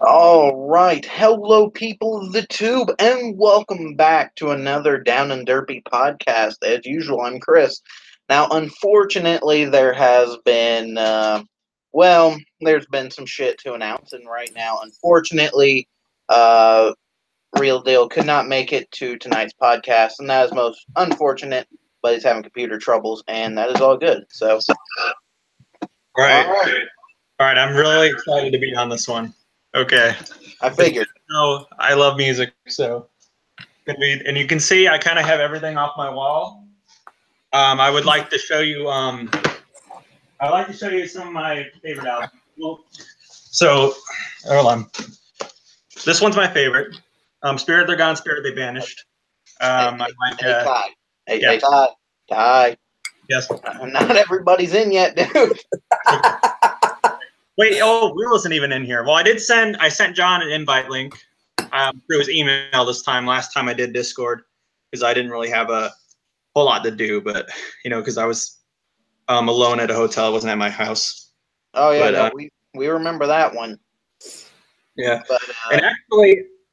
All right. Hello, people of the tube, and welcome back to another Down and Derpy podcast. As usual, I'm Chris. Now, unfortunately, there has been, there's been some shit to announce, and right now, unfortunately, Real Deal could not make it to tonight's podcast, and that is most unfortunate, but he's having computer troubles, and that is all good. So, Right. all right. All right. I'm really excited to be on this one. Okay. I figured. No, I love music, so and you can see I kind of have everything off my wall. I would like to show you. I'd like to show you some of my favorite albums. So, hold on. This one's my favorite. Spirit They're Gone, Spirit They Vanished. Hey, Ty. Yes. Not everybody's in yet, dude. Wait, Will isn't even in here. Well, I sent John an invite link through his email this time. Last time I did Discord because I didn't really have a whole lot to do, but because I was alone at a hotel, I wasn't at my house. Oh yeah, but, we remember that one. Yeah, but, and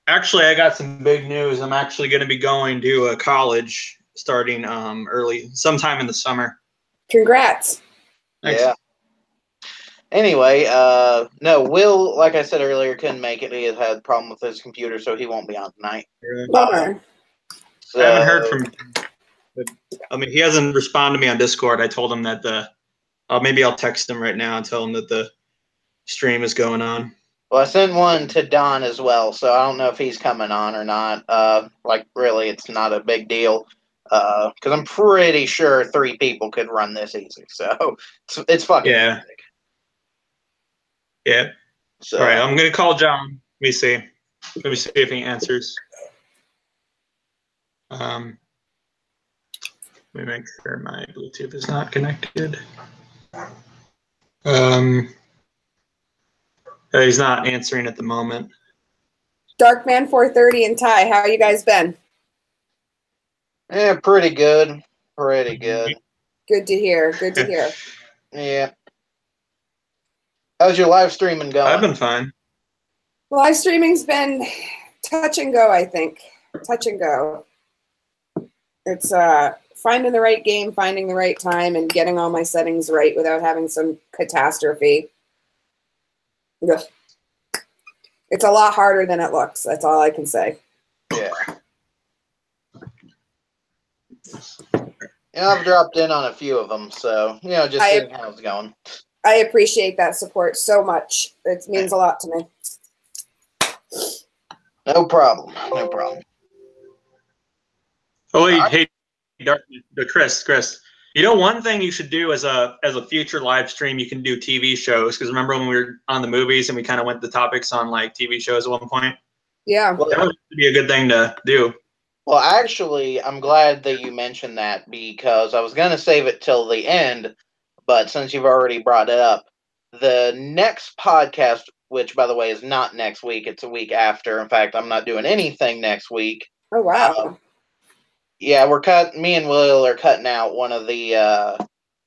actually, I got some big news. I'm actually going to be going to a college starting sometime in the summer. Congrats. Thanks. Yeah. Anyway, no, Will, like I said earlier, couldn't make it. He has had a problem with his computer, so he won't be on tonight. Bummer. I haven't heard from him. He hasn't responded to me on Discord. I told him that maybe I'll text him right now and tell him that the stream is going on. Well, I sent one to Don as well, so I don't know if he's coming on or not. Really, it's not a big deal. Because I'm pretty sure 3 people could run this easy. So, it's fucking easy. Yeah. So, all right, I'm going to call John. Let me see if he answers. Let me make sure my Bluetooth is not connected. He's not answering at the moment. Darkman 430 and Ty, how you guys been? Yeah, pretty good. Pretty good. Good to hear. Good to hear. Yeah. How's your live streaming going? I've been fine. Live streaming's been touch and go, I think. Touch and go. It's finding the right game, finding the right time, and getting all my settings right without having some catastrophe. Ugh. It's a lot harder than it looks. That's all I can say. Yeah. I've dropped in on a few of them, so, just seeing how it's going. I appreciate that support so much. It means a lot to me. No problem. No problem. Oh, wait, hey, Chris. One thing you should do as a future live stream, you can do TV shows. Because remember when we were on the movies and we kind of went to topics on like TV shows at one point? Yeah. Well, that would be a good thing to do. Well, actually, I'm glad that you mentioned that because I was going to save it till the end, but since you've already brought it up, the next podcast, which, by the way, is not next week, it's a week after. In fact, I'm not doing anything next week. Oh, wow. Yeah, me and Will are cutting out one of the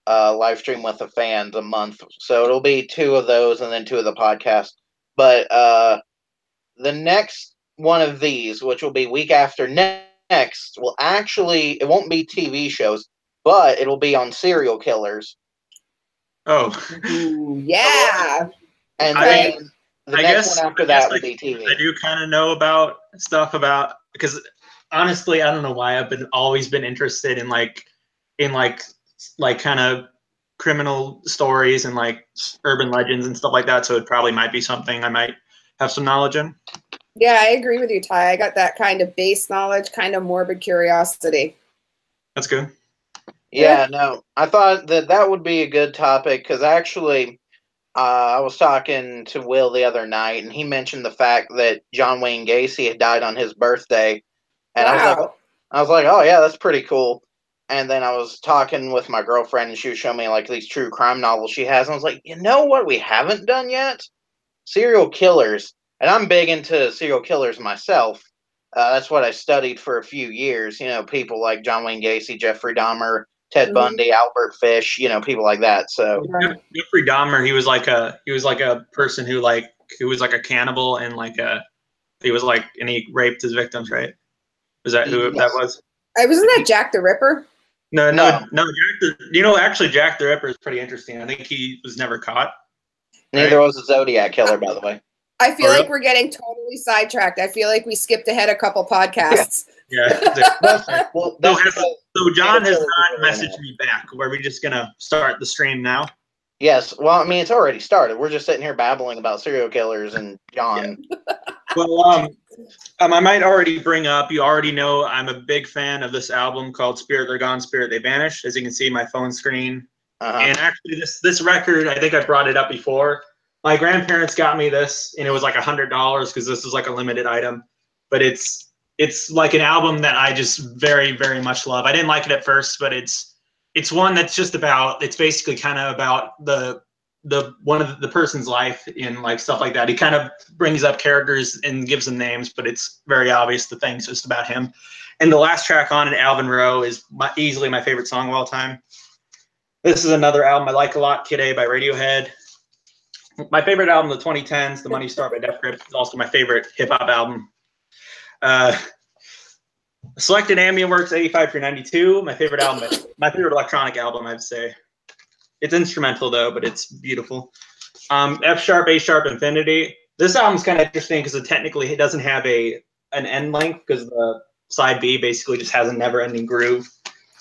live stream with the fans a month. So it'll be 2 of those and then 2 of the podcasts. But the next one of these, which will be week after next, it won't be TV shows, but it'll be on serial killers. Oh. Ooh, yeah. And then the next one after that will be TV. I do kind of know about stuff because honestly, I don't know why I've always been interested in kind of criminal stories and like urban legends and stuff like that. So it probably might be something I might have some knowledge in. Yeah, I agree with you, Ty. I got that kind of base knowledge, kind of morbid curiosity. That's good. Yeah, no, I thought that would be a good topic because actually I was talking to Will the other night and he mentioned the fact that John Wayne Gacy had died on his birthday. And wow. I was like, oh yeah, that's pretty cool. And then I was talking with my girlfriend and she was showing me like these true crime novels she has. And I was like, you know what we haven't done yet? Serial killers. And I'm big into serial killers myself. That's what I studied for a few years. People like John Wayne Gacy, Jeffrey Dahmer, Ted Bundy, Albert Fish, people like that. So Jeffrey Dahmer, he was like a person who like who was like a cannibal and and he raped his victims, right? Was that who that was? Wasn't that Jack the Ripper? No. Actually, Jack the Ripper is pretty interesting. I think he was never caught. Neither was the Zodiac Killer, by the way. I feel like we're getting totally sidetracked. I feel like we skipped ahead a couple podcasts. Yeah. Well, so John has not messaged me back. Were we just going to start the stream now? Yes. Well, I mean, it's already started. We're just sitting here babbling about serial killers and John. Yeah. Well, I might already bring up, you already know I'm a big fan of this album called Spirit They're Gone, Spirit They Vanished, as you can see my phone screen. And actually, this record, I think I brought it up before. My grandparents got me this, and it was like $100 because this is like a limited item. But it's like an album that I just very, very much love. I didn't like it at first, but it's one that's just about, it's basically kind of about the one of the person's life and like stuff like that. He kind of brings up characters and gives them names, but it's very obvious the thing's just about him. And the last track on it, Alvin Rowe, is easily my favorite song of all time. This is another album I like a lot, Kid A by Radiohead. My favorite album of the 2010s, The Money Star by Def Grip, is also my favorite hip-hop album. Selected Ambient Works 85 through 92, my favorite album, my favorite electronic album, I'd say. It's instrumental though, but it's beautiful. F sharp, A sharp, Infinity. This album's kind of interesting because it doesn't have an end length because the side B basically just has a never-ending groove.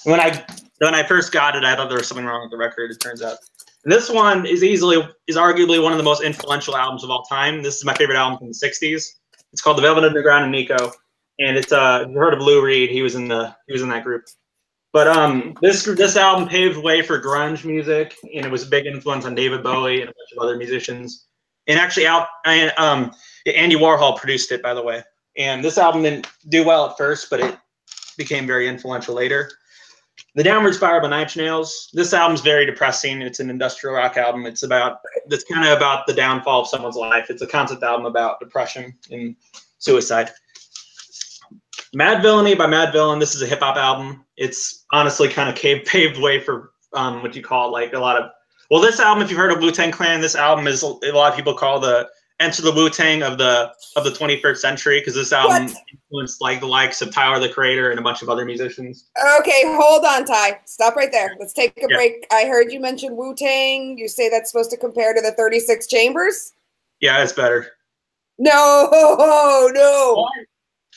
When I first got it, I thought there was something wrong with the record. It turns out. And this one is arguably one of the most influential albums of all time. This is my favorite album from the '60s. It's called The Velvet Underground and Nico, and it's if you heard of Lou Reed, he was in that group. But this album paved the way for grunge music, and it was a big influence on David Bowie and a bunch of other musicians. And actually, Andy Warhol produced it, by the way. And this album didn't do well at first, but it became very influential later. The Downward Spiral by Nine Inch Nails. This album's very depressing. It's an industrial rock album. It's kind of about the downfall of someone's life. It's a concept album about depression and suicide. Mad Villainy by Mad Villain. This is a hip hop album. It's honestly kind of paved way for what you call like a lot of. Well, this album, if you've heard of Wu-Tang Clan, this album is a lot of people call the Enter the Wu-Tang of the 21st century because this album influenced like the likes of Tyler the Creator and a bunch of other musicians. Okay, hold on, Ty. Stop right there. Let's take a break. I heard you mention Wu-Tang. You say that's supposed to compare to the 36 Chambers? Yeah, it's better. No. Hold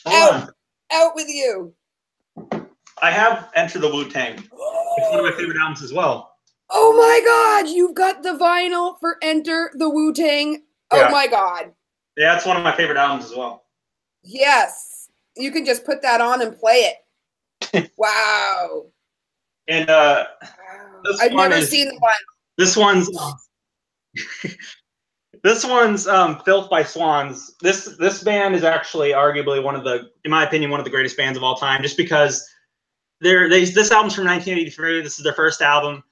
on. Out with you. I have Enter the Wu-Tang. It's one of my favorite albums as well. Oh my God, you've got the vinyl for Enter the Wu-Tang. Oh my God. Yeah, it's one of my favorite albums as well. Yes. You can just put that on and play it. Wow. And I've never seen the one. This one's Filth by Swans. This band is actually arguably in my opinion, one of the greatest bands of all time, just because this album's from 1983. This is their first album.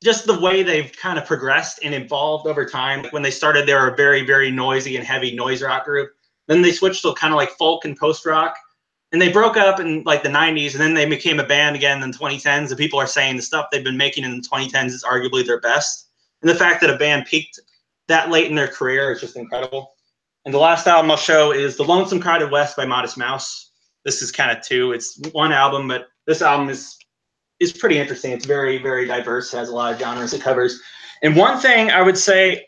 Just the way they've kind of progressed and evolved over time. When they started, they were a very, very noisy and heavy noise rock group. Then they switched to kind of like folk and post rock. And they broke up in like the 90s, and then they became a band again in the 2010s. And people are saying the stuff they've been making in the 2010s is arguably their best. And the fact that a band peaked that late in their career is just incredible. And the last album I'll show is The Lonesome Crowded West by Modest Mouse. This is kind of two. It's one album, but this album is pretty interesting. It's very, very diverse. It has a lot of genres it covers. And one thing I would say,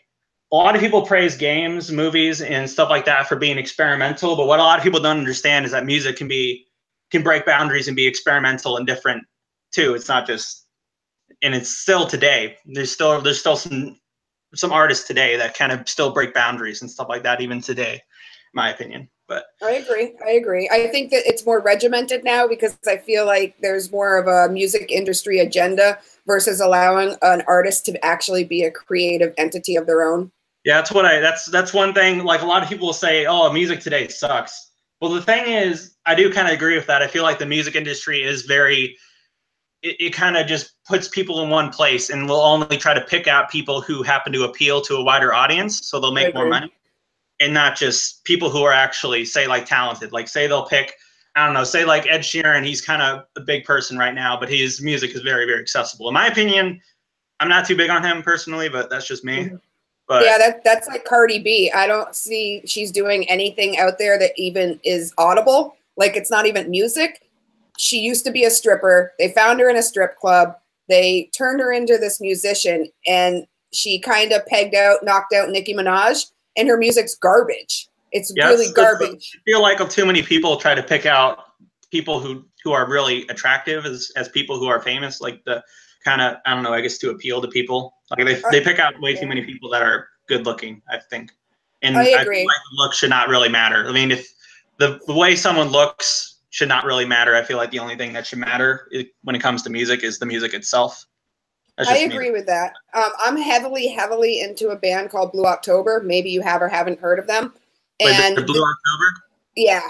a lot of people praise games, movies, and stuff like that for being experimental. But what a lot of people don't understand is that music can break boundaries and be experimental and different too. It's not just, and it's still today. There's still some artists today that kind of still break boundaries and stuff like that even today, in my opinion. But I agree. I think that it's more regimented now because I feel like there's more of a music industry agenda versus allowing an artist to actually be a creative entity of their own. Yeah, that's one thing. Like a lot of people will say, "Oh, music today sucks." Well, the thing is, I do kind of agree with that. I feel like the music industry is it kind of just puts people in one place and will only try to pick out people who happen to appeal to a wider audience, so they'll make more money. And not just people who are actually, say, like talented. Like, say they'll pick, I don't know, say like Ed Sheeran. He's kind of a big person right now, but his music is very, very accessible. In my opinion, I'm not too big on him personally, but that's just me. Mm-hmm. But yeah, that's like Cardi B. I don't see she's doing anything out there that even is audible. Like, it's not even music. She used to be a stripper. They found her in a strip club. They turned her into this musician, and she kind of knocked out Nicki Minaj, and her music's garbage. It's really garbage. I feel like too many people try to pick out people who are really attractive as people who are famous, like the kind of, I don't know, I guess to appeal to people. Like they pick out way too many people that are good looking, I think. And I agree. I feel like the look should not really matter. I mean, if the way someone looks should not really matter. I feel like the only thing that should matter when it comes to music is the music itself. I agree with that. I'm heavily into a band called Blue October. Maybe you have or haven't heard of them. And Wait, the Blue October? Yeah.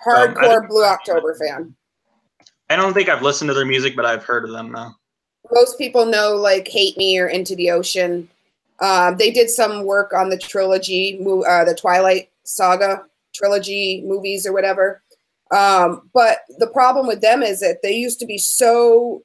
Hardcore Blue October fan. I don't think I've listened to their music, but I've heard of them now. Most people know like Hate Me or Into the Ocean. They did some work on the trilogy, the Twilight Saga trilogy movies or whatever. But the problem with them is that they used to be so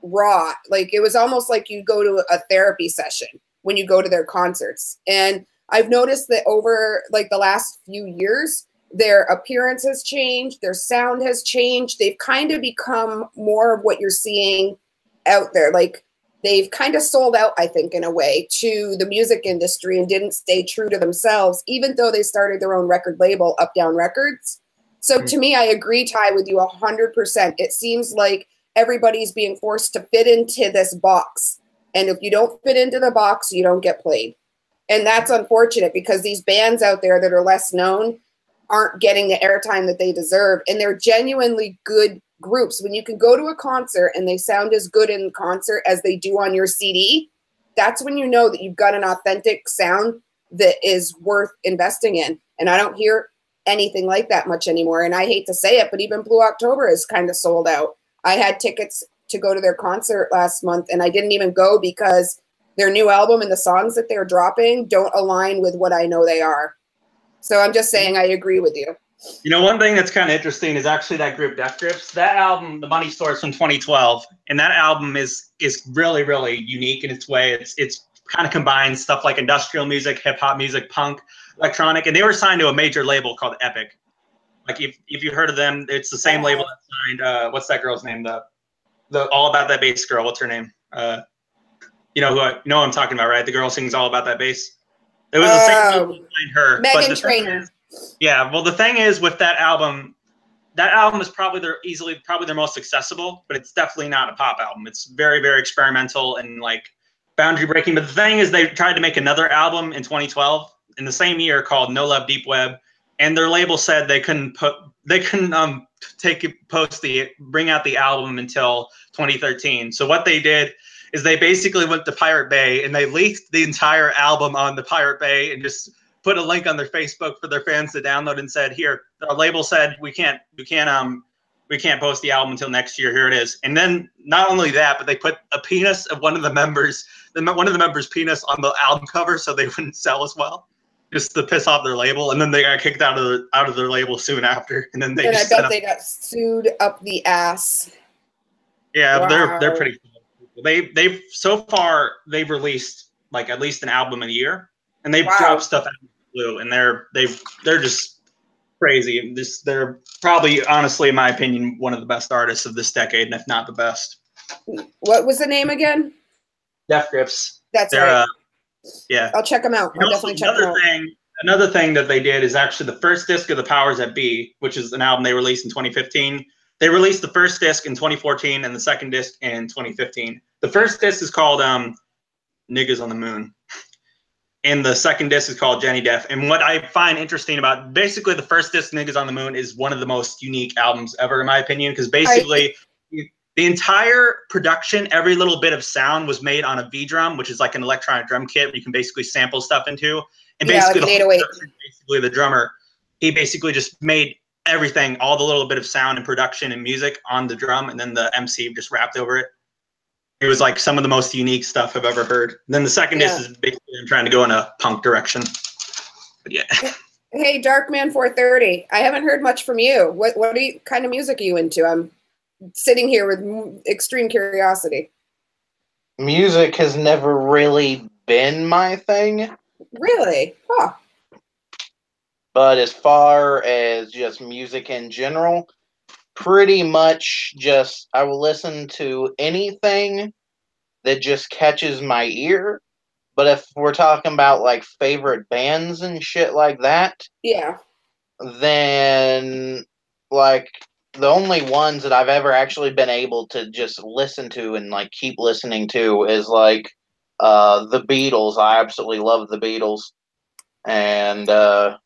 raw. Like, it was almost like you go to a therapy session when you go to their concerts. And I've noticed that over like the last few years, their appearance has changed, their sound has changed. They've kind of become more of what you're seeing out there. Like, they've kind of sold out, I think, in a way, to the music industry and didn't stay true to themselves, even though they started their own record label, Up Down Records. So to me, I agree, Ty, with you 100%. It seems like everybody's being forced to fit into this box. And if you don't fit into the box, you don't get played. And that's unfortunate, because these bands out there that are less known aren't getting the airtime that they deserve. And they're genuinely good groups. When you can go to a concert and they sound as good in concert as they do on your CD, that's when you know that you've got an authentic sound that is worth investing in. And I don't hear anything like that much anymore. And I hate to say it, but even Blue October is kind of sold out. I had tickets to go to their concert last month, and I didn't even go because their new album and the songs that they're dropping don't align with what I know they are. So I'm just saying I agree with you. You know, one thing that's kind of interesting is actually that group Death Grips. That album, The Money Source, from 2012, and that album is really, really unique in its way. It's kind of combines stuff like industrial music, hip hop music, punk, electronic, and they were signed to a major label called Epic. Like, if you heard of them, it's the same label that signed what's that girl's name? The All About That Bass girl. What's her name? You know who I'm talking about, right? The girl sings All About That Bass. It was the same label that signed her. Meghan Trainor. Yeah, well, the thing is with that album is probably their most accessible, but it's definitely not a pop album. It's very, very experimental and like boundary breaking. But the thing is, they tried to make another album in 2012 in the same year called No Love Deep Web, and their label said they couldn't bring out the album until 2013. So what they did is they basically went to Pirate Bay and they leaked the entire album on the Pirate Bay and just put a link on their Facebook for their fans to download and said, here, our label said we can't post the album until next year. Here it is. And then not only that, but they put a penis of one of the members' penis on the album cover so they wouldn't sell as well, just to piss off their label. And then they got kicked out of their label soon after. And then they I bet they got sued up the ass. Yeah, wow. They're pretty cool. They've so far they've released like at least an album a year, and they've dropped stuff out of the blue, and they're just crazy. They're probably, honestly, in my opinion, one of the best artists of this decade, and if not the best. What was the name again? Death Grips. That's right. Yeah, I'll check them out. I'll definitely check them out. Another thing that they did is actually the first disc of The Powers That Be, which is an album they released in 2015. They released the first disc in 2014 and the second disc in 2015. The first disc is called Niggas on the Moon. And the second disc is called Jenny Deaf. And what I find interesting about basically the first disc, Niggas on the Moon, is one of the most unique albums ever, in my opinion, because basically the entire production, every little bit of sound was made on a V-drum, which is like an electronic drum kit where you can basically sample stuff into. And basically, basically the drummer, he basically just made everything, all the little bit of sound and production and music on the drum, and then the MC just rapped over it. It was like some of the most unique stuff I've ever heard. And then the second disc is basically trying to go in a punk direction. But yeah. Hey, Darkman 430, I haven't heard much from you. What kind of music are you into? I'm sitting here with extreme curiosity. Music has never really been my thing. Really? Huh. But as far as just music in general, pretty much just I will listen to anything that just catches my ear. But if we're talking about like favorite bands and shit like that, Yeah. then like the only ones that I've ever actually been able to just listen to and like keep listening to is like the Beatles. I absolutely love the Beatles. And I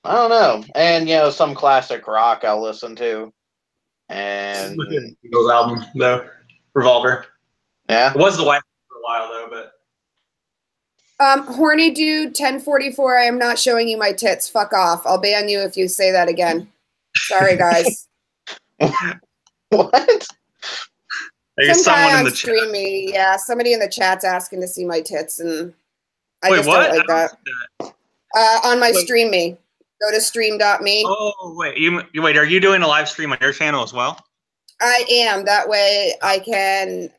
don't know. And you know, some classic rock I'll listen to. And Beatles album though, Revolver. yeah. It was the White for a while though, but Horny dude, 1044. I am not showing you my tits. Fuck off. I'll ban you if you say that again. Sorry, guys. What? there's Some guy someone in on the chat. Streamy, yeah, somebody in the chat's asking to see my tits, and I Wait, just what? don't like I that. don't see that. On my Wait. Streamy, go to stream.me. Oh wait, you wait. Are you doing a live stream on your channel as well? I am. That way I can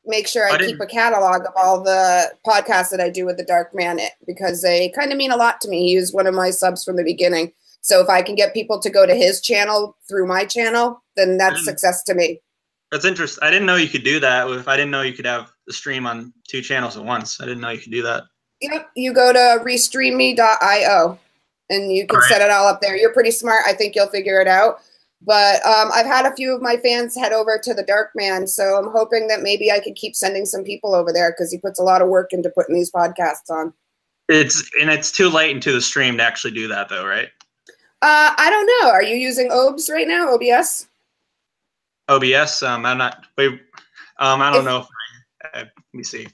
make sure I keep a catalog of all the podcasts that I do with the Dark Man, because they kind of mean a lot to me. He was one of my subs from the beginning. So if I can get people to go to his channel through my channel, then that's success to me. That's interesting. I didn't know you could do that. I didn't know you could have the stream on 2 channels at once. I didn't know you could do that. Yep. You go to restreamme.io and you can set it all up there. You're pretty smart. I think you'll figure it out. But I've had a few of my fans head over to the Dark Man, so I'm hoping that maybe I could keep sending some people over there, because he puts a lot of work into putting these podcasts on. It's too late into the stream to actually do that, though, right? I don't know. Are you using OBS right now? OBS? OBS? I'm not. Wait. I don't know. Let me see.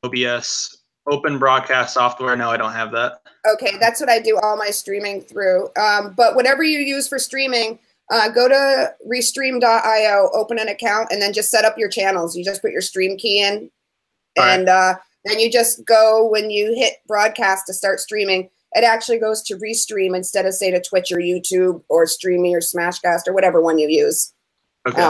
OBS, Open Broadcast Software. No, I don't have that. Okay, that's what I do all my streaming through. But whatever you use for streaming, go to restream.io, open an account, and then just set up your channels. You just put your stream key in, and then you just go, when you hit broadcast to start streaming, it actually goes to Restream instead of, say, to Twitch or YouTube or Streamy or Smashcast or whatever one you use. Okay.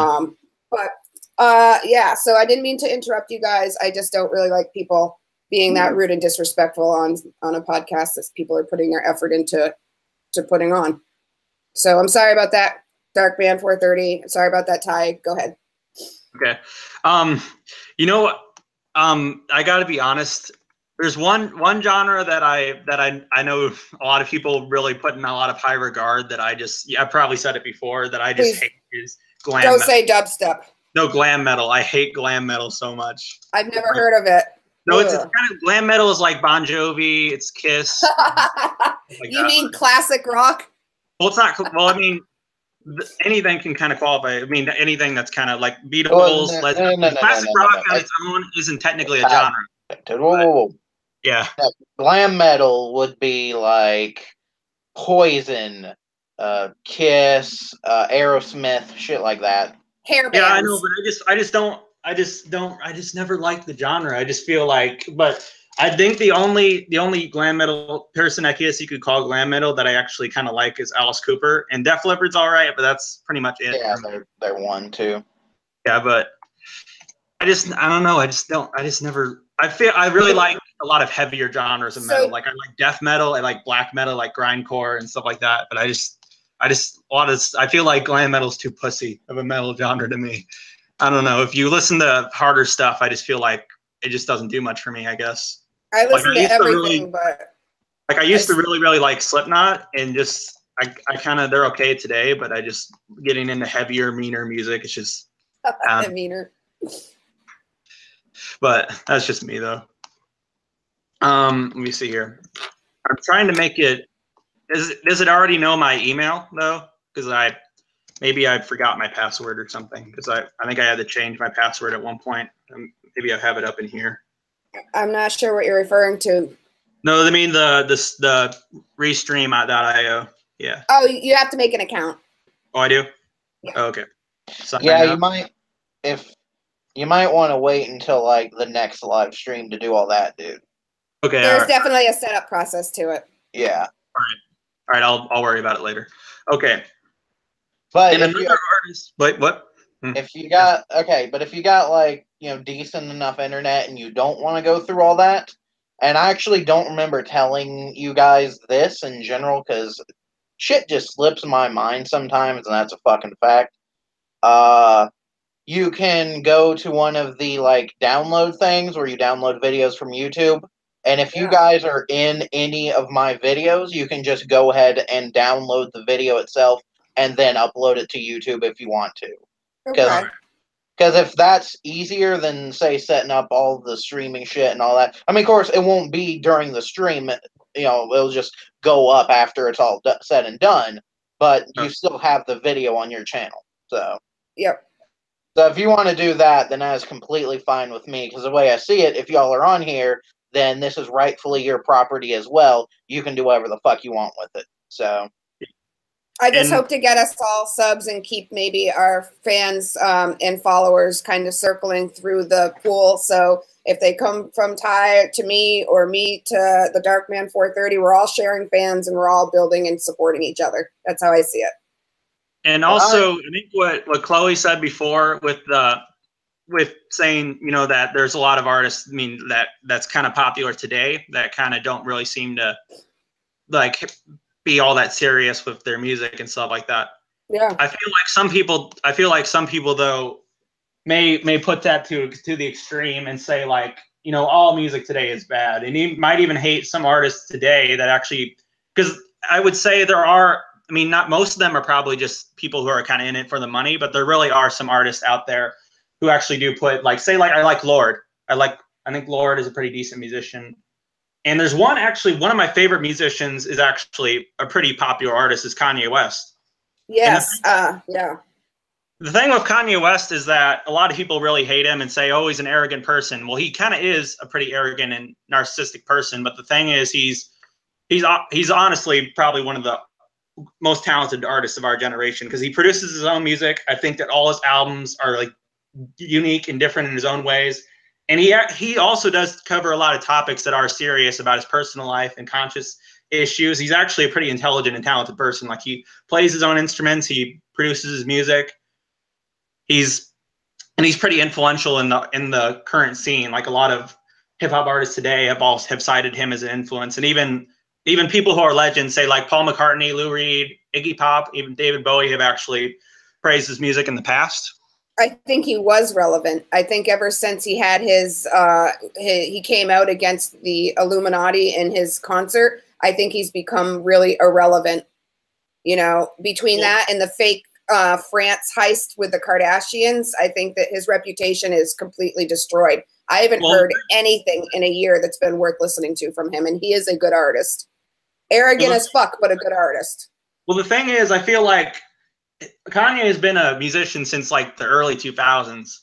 Yeah, so I didn't mean to interrupt you guys. I just don't really like people being that rude and disrespectful on a podcast that people are putting their effort into putting on. So I'm sorry about that, Dark Man 430. Sorry about that, Ty. Go ahead. Okay. You know what? I got to be honest. There's one genre that I know a lot of people really put in a lot of high regard that I probably said it before, that I just hate is glam metal. Don't say dubstep. No, glam metal. I hate glam metal so much. I've never heard of it. No, it's kind of, glam metal is like Bon Jovi, it's Kiss. You mean classic rock? Well, it's not. Well, I mean, anything can kind of qualify. I mean, anything that's kind of like Beatles, classic rock on its own isn't technically a genre. Whoa. Yeah. Glam metal would be like Poison, Kiss, Aerosmith, shit like that. Hair bands. Yeah, I know, but I just never liked the genre. I just feel like, but I think the only glam metal person I guess you could call glam metal that I actually kind of like is Alice Cooper, and Def Leppard's all right, but that's pretty much it. Yeah, they're one too. Yeah, but I don't know. I really like a lot of heavier genres of metal. Like I like death metal, I like black metal, like grindcore and stuff like that. But I feel like glam metal is too pussy of a metal genre to me. I don't know. If you listen to harder stuff, I just feel like it just doesn't do much for me, I guess. I listen to everything, but I used to really like Slipknot, and just I kind of, they're okay today, but I just getting into heavier, meaner music. It's just meaner. But that's just me though. Let me see here. I'm trying to make it. Does it already know my email though? Because maybe I forgot my password or something. Because I think I had to change my password at one point. Maybe I have it up in here. I'm not sure what you're referring to. No, I mean the restream.io. Yeah. Oh, you have to make an account. Oh, I do? Yeah. Oh, okay. Yeah, you might want to wait until like the next live stream to do all that, dude. Okay. There's definitely a setup process to it. Yeah. All right. I'll worry about it later. Okay. But and another artist. Wait, what? If you got like decent enough internet and you don't want to go through all that, and I actually don't remember telling you guys this in general because shit just slips my mind sometimes, and that's a fucking fact. You can go to one of the download things where you download videos from YouTube. And if you guys are in any of my videos, you can just go ahead and download the video itself and then upload it to YouTube if you want to. Because if that's easier than, say, setting up all the streaming shit and all that. I mean, of course, it won't be during the stream. It'll just go up after it's all said and done. But you still have the video on your channel. So. Yep. So if you want to do that, then that is completely fine with me. Because the way I see it, if y'all are on here, then this is rightfully your property as well. You can do whatever the fuck you want with it. So I just hope to get us all subs and keep maybe our fans and followers kind of circling through the pool. So if they come from Ty to me or me to the Darkman 430, we're all sharing fans and we're all building and supporting each other. That's how I see it. And also, I think what Chloe said before with saying, that there's a lot of artists, that's kind of popular today that kind of don't really seem to be all that serious with their music and stuff like that. Yeah. I feel like some people though may put that to the extreme and say all music today is bad. And you might even hate some artists today that actually, because I would say not most of them are probably just people who are kind of in it for the money, but there really are some artists out there who actually do put I like Lorde. I think Lorde is a pretty decent musician. And there's one of my favorite musicians is actually a pretty popular artist is Kanye West. Yes. The thing with Kanye West is that a lot of people really hate him and say, oh, he's an arrogant person. Well, he kind of is a pretty arrogant and narcissistic person. But the thing is, he's honestly probably one of the most talented artists of our generation because he produces his own music. I think that all his albums are unique and different in his own ways. And he also does cover a lot of topics that are serious about his personal life and conscious issues. He's actually a pretty intelligent and talented person. He plays his own instruments. He produces his music. He's pretty influential in the current scene. A lot of hip hop artists today have cited him as an influence. And even people who are legends, say Paul McCartney, Lou Reed, Iggy Pop, even David Bowie have actually praised his music in the past. I think he was relevant. I think ever since he had he came out against the Illuminati in his concert, I think he's become really irrelevant. Between that and the fake France heist with the Kardashians, I think that his reputation is completely destroyed. I haven't heard anything in a year that's been worth listening to from him, and he is a good artist. Arrogant as fuck, but a good artist. Well, the thing is, I feel like Kanye has been a musician since the early 2000s.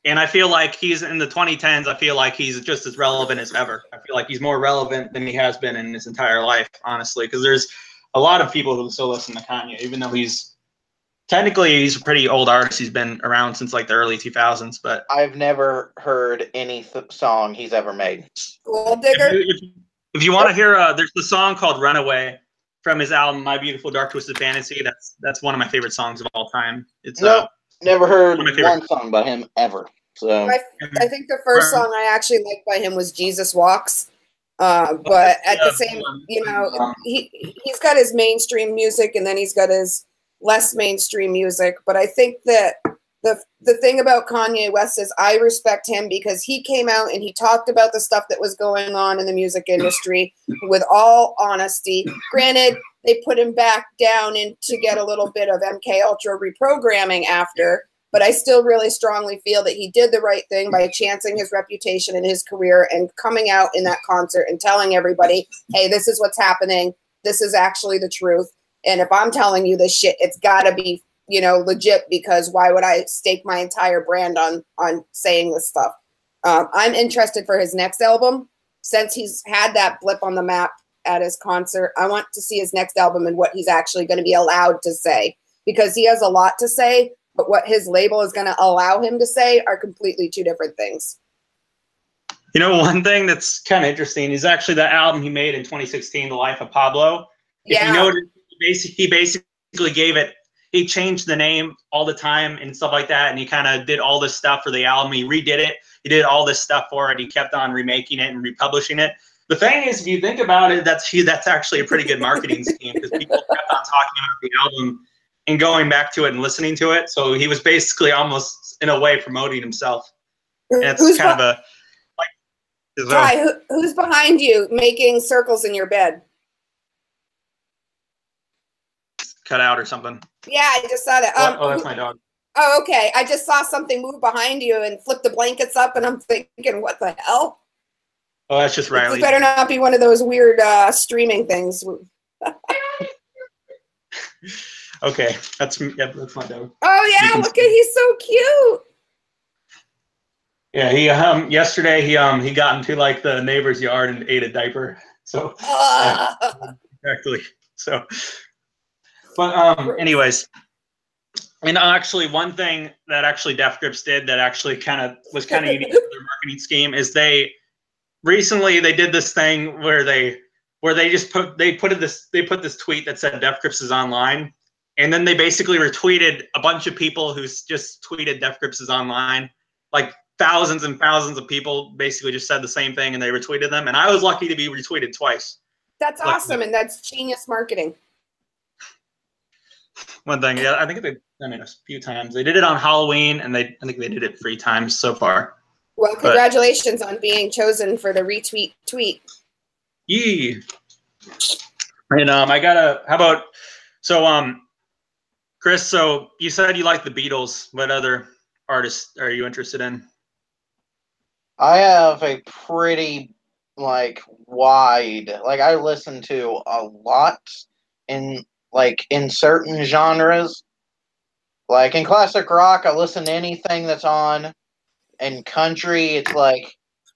And I feel like he's in the 2010s. I feel like he's just as relevant as ever. I feel like he's more relevant than he has been in his entire life, honestly, because there's a lot of people who still listen to Kanye, even though he's a pretty old artist. He's been around since the early 2000s. But I've never heard any song he's ever made. Gold Digger? If you want to hear, there's the song called Runaway from his album My Beautiful Dark Twisted Fantasy. That's one of my favorite songs of all time. It's never heard one song by him ever. So I think the first song I actually liked by him was Jesus Walks. But at the same, he's got his mainstream music and then he's got his less mainstream music. But I think that the thing about Kanye West is I respect him because he came out and he talked about the stuff that was going on in the music industry with all honesty. Granted, they put him back down to get a little bit of MK Ultra reprogramming after, but I still really strongly feel that he did the right thing by chancing his reputation and his career and coming out in that concert and telling everybody, hey, this is what's happening. This is actually the truth. And if I'm telling you this shit, it's got to be legit, because why would I stake my entire brand on saying this stuff? I'm interested for his next album. Since he's had that blip on the map at his concert, I want to see his next album and what he's actually going to be allowed to say, because he has a lot to say, but what his label is going to allow him to say are completely two different things. One thing that's kind of interesting is actually that album he made in 2016, The Life of Pablo. If you notice, he basically gave it he changed the name all the time and stuff like that, and he kind of did all this stuff for the album. He redid it. He did all this stuff for it. He kept on remaking it and republishing it. The thing is, if you think about it, that's actually a pretty good marketing scheme, because people kept on talking about the album and going back to it and listening to it. So he was basically almost, in a way, promoting himself. And it's kind of a like. Ty, who's behind you making circles in your bed? Cut out or something. Yeah, I just saw that. Oh, that's my dog. Oh, okay. I just saw something move behind you and flip the blankets up, and I'm thinking, what the hell? Oh, that's just Riley. It better not be one of those weird streaming things. Okay, that's my dog. Oh yeah, look at, he's so cute. Yeah, he yesterday he got into like the neighbor's yard and ate a diaper. So exactly. So, but anyways, and actually one thing that actually Death Grips did that actually was kind of unique to their marketing scheme is they did this thing where they just put this tweet that said Death Grips is online, and then they basically retweeted a bunch of people who just tweeted Death Grips is online, like thousands and thousands of people basically just said the same thing and they retweeted them, and I was lucky to be retweeted twice. That's awesome, and that's genius marketing. One thing, yeah, I think they've done it a few times. They did it on Halloween, and I think they did it 3 times so far. Well, congratulations on being chosen for the retweet tweet. Yee. And how about, so Chris, so you said you like the Beatles. What other artists are you interested in? I have a pretty wide, I listen to a lot in certain genres. Like in classic rock, I listen to anything that's on. In country, it's like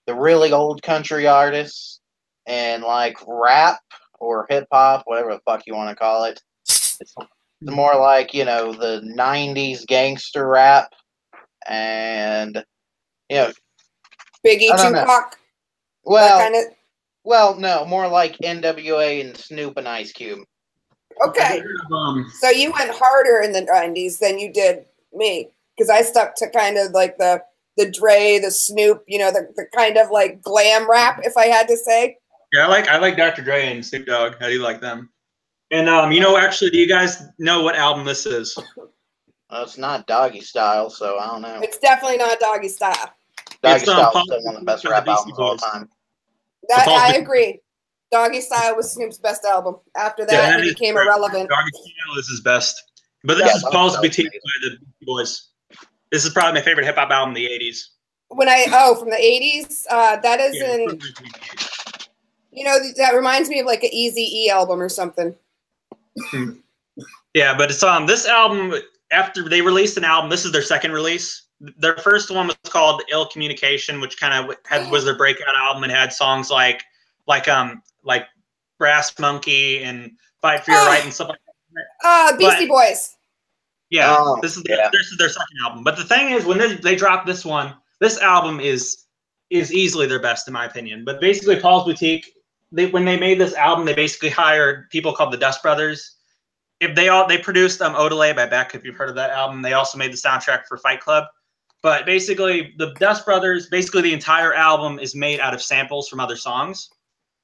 the really old country artists, and rap or hip hop, whatever the fuck you want to call it. It's more like, the 90s gangster rap, and Biggie, Tupac. Well, no, more like NWA and Snoop and Ice Cube. Okay. So you went harder in the 90s than you did me, because I stuck to kind of like the Dre, the Snoop, the kind of glam rap, if I had to say. Yeah, I like Dr. Dre and Snoop Dogg. How do you like them? And actually, do you guys know what album this is? It's not Doggy Style, so I don't know. It's definitely not Doggy Style. Doggy Style is still one of the best rap albums of all time. I agree. Doggy Style was Snoop's best album. After that, it became irrelevant. Doggy Style is his best. But this is Paul's Boutique by the Beastie Boys. This is probably my favorite hip hop album of the 80s. From the 80s, that is that reminds me of an Eazy-E album or something. Yeah, but it's this album, after they released an album, this is their second release. Their first one was called Ill Communication, which kind of was their breakout album and had songs like Brass Monkey and Fight for Your Right and stuff like that. Beastie Boys. Yeah, this is their second album. But the thing is, when they dropped this one, this album is easily their best in my opinion. But basically, Paul's Boutique, when they made this album, they basically hired people called the Dust Brothers. They produced Odelay by Beck, if you've heard of that album. They also made the soundtrack for Fight Club. But basically, the Dust Brothers, the entire album is made out of samples from other songs.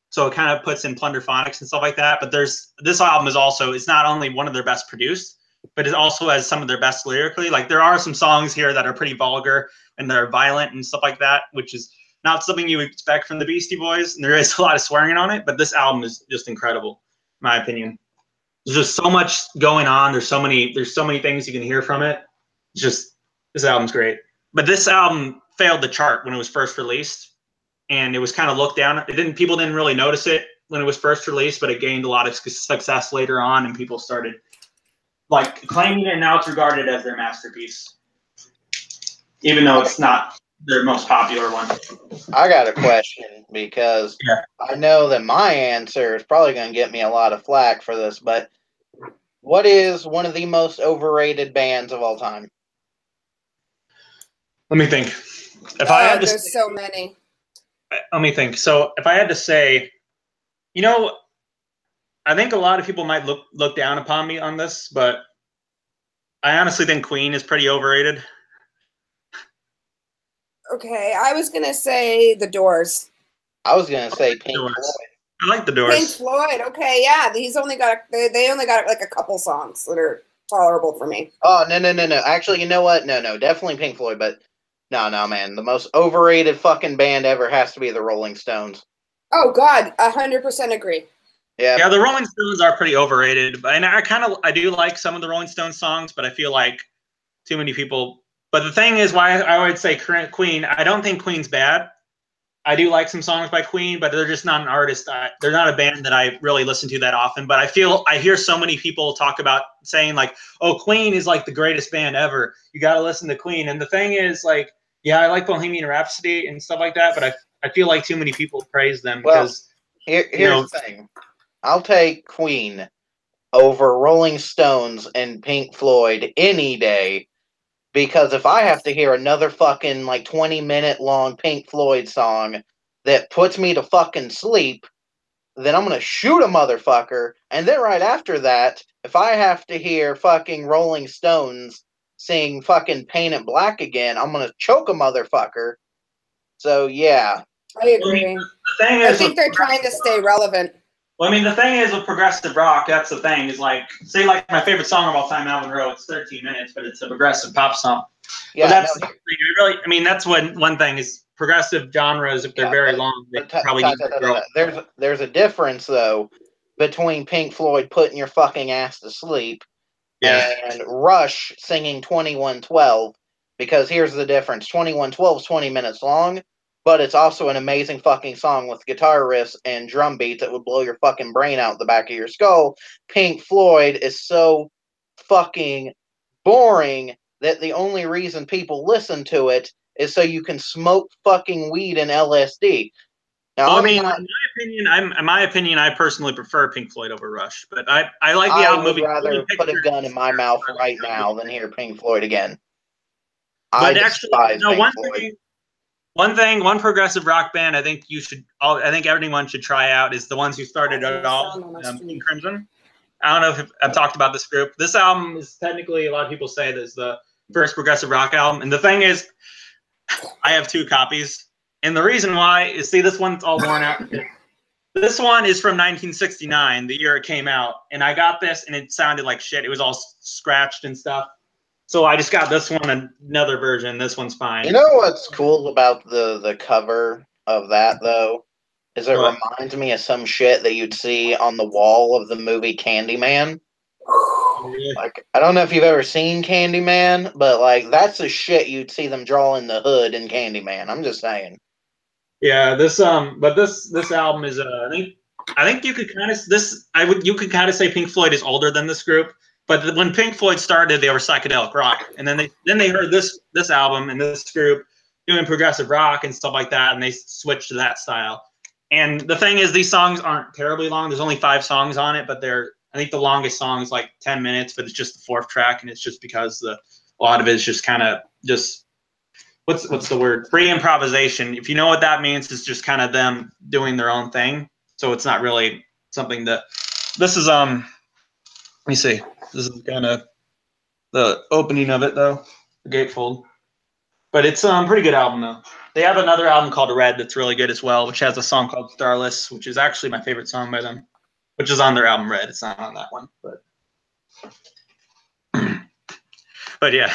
So it kind of puts in plunderphonics and stuff like that. But this album it's not only one of their best produced, but it also has some of their best lyrically. There are some songs here that are pretty vulgar and they're violent and stuff like that, which is not something you would expect from the Beastie Boys. And there is a lot of swearing on it, but this album is just incredible, in my opinion. There's just so much going on. There's so many things you can hear from it. This album's great. But this album failed the chart when it was first released, and it was kind of looked down. People didn't really notice it when it was first released, but it gained a lot of success later on, and people started claiming it, and now it's regarded as their masterpiece, even though it's not their most popular one. I got a question, because I know that my answer is probably going to get me a lot of flack for this, but what is one of the most overrated bands of all time? Let me think. There's so many. Let me think. So if I had to say, I think a lot of people might look down upon me on this, but I honestly think Queen is pretty overrated. Okay, I was gonna say The Doors. I was gonna say Pink Doors. Floyd. I like the Doors. Pink Floyd. Okay, yeah, he's only got they only got like a couple songs that are tolerable for me. Oh no. Actually, you know what? No, definitely Pink Floyd. But no, man. The most overrated fucking band ever has to be the Rolling Stones. Oh God, 100% agree. Yeah, the Rolling Stones are pretty overrated, and I do like some of the Rolling Stones songs, but I feel like too many people. But the thing is, why I would say Queen. I don't think Queen's bad. I do like some songs by Queen, but they're just not an artist. They're not a band that I really listen to that often. But I hear so many people talk about saying like, "Oh, Queen is like the greatest band ever. You got to listen to Queen." And the thing is, like, yeah, I like Bohemian Rhapsody and stuff like that, but I feel like too many people praise them because here's the thing. I'll take Queen over Rolling Stones and Pink Floyd any day. Because if I have to hear another fucking like 20-minute long Pink Floyd song that puts me to fucking sleep, then I'm gonna shoot a motherfucker. And then right after that, if I have to hear fucking Rolling Stones sing fucking Paint It Black again, I'm gonna choke a motherfucker. So yeah. I agree. I think they're trying to stay relevant. Well, I mean, the thing is with progressive rock, that's the thing, is like, say, like my favorite song of all time, Alvin Rowe, it's 13 minutes, but it's a progressive pop song. Yeah, but that's really, I mean, that's one thing is progressive genres, if they're very long, they probably need to grow. There's a difference, though, between Pink Floyd putting your fucking ass to sleep and Rush singing 2112, because here's the difference. 2112 is 20 minutes long, but it's also an amazing fucking song with guitar riffs and drum beats that would blow your fucking brain out the back of your skull. Pink Floyd is so fucking boring that the only reason people listen to it is so you can smoke fucking weed and LSD. Now, well, I mean, in my opinion, I personally prefer Pink Floyd over Rush, but I like the album. I would rather put a gun in my mouth right now than hear Pink Floyd again. But actually, no, one progressive rock band I think everyone should try out is the ones who started it all, King Crimson. I don't know if I've talked about this group. This album is technically, a lot of people say this is the first progressive rock album. And the thing is, I have 2 copies. And the reason why is, see, this one's all worn out. This one is from 1969, the year it came out. And I got this, and it sounded like shit. It was all scratched and stuff. So I just got this one, another version. This one's fine. You know what's cool about the cover of that, though? Is it reminds me of some shit that you'd see on the wall of the movie Candyman. Like, I don't know if you've ever seen Candyman, but like that's the shit you'd see them draw in the hood in Candyman. I'm just saying. Yeah, this album is I think you could kind of you could kind of say Pink Floyd is older than this group, but when Pink Floyd started, they were psychedelic rock, and then they heard this album and this group doing progressive rock and stuff like that, and they switched to that style. And the thing is, these songs aren't terribly long. There's only 5 songs on it, but I think the longest song is like 10 minutes, but it's just the 4th track, and it's just because a lot of it is just kind of just what's the word? Free improvisation. If you know what that means, it's just kind of them doing their own thing. So it's not really something that. This is let me see. This is kind of the opening of it though, the gatefold. But it's pretty good album though. They have another album called Red that's really good as well, which has a song called Starless, which is actually my favorite song by them, which is on their album Red. It's not on that one, but yeah.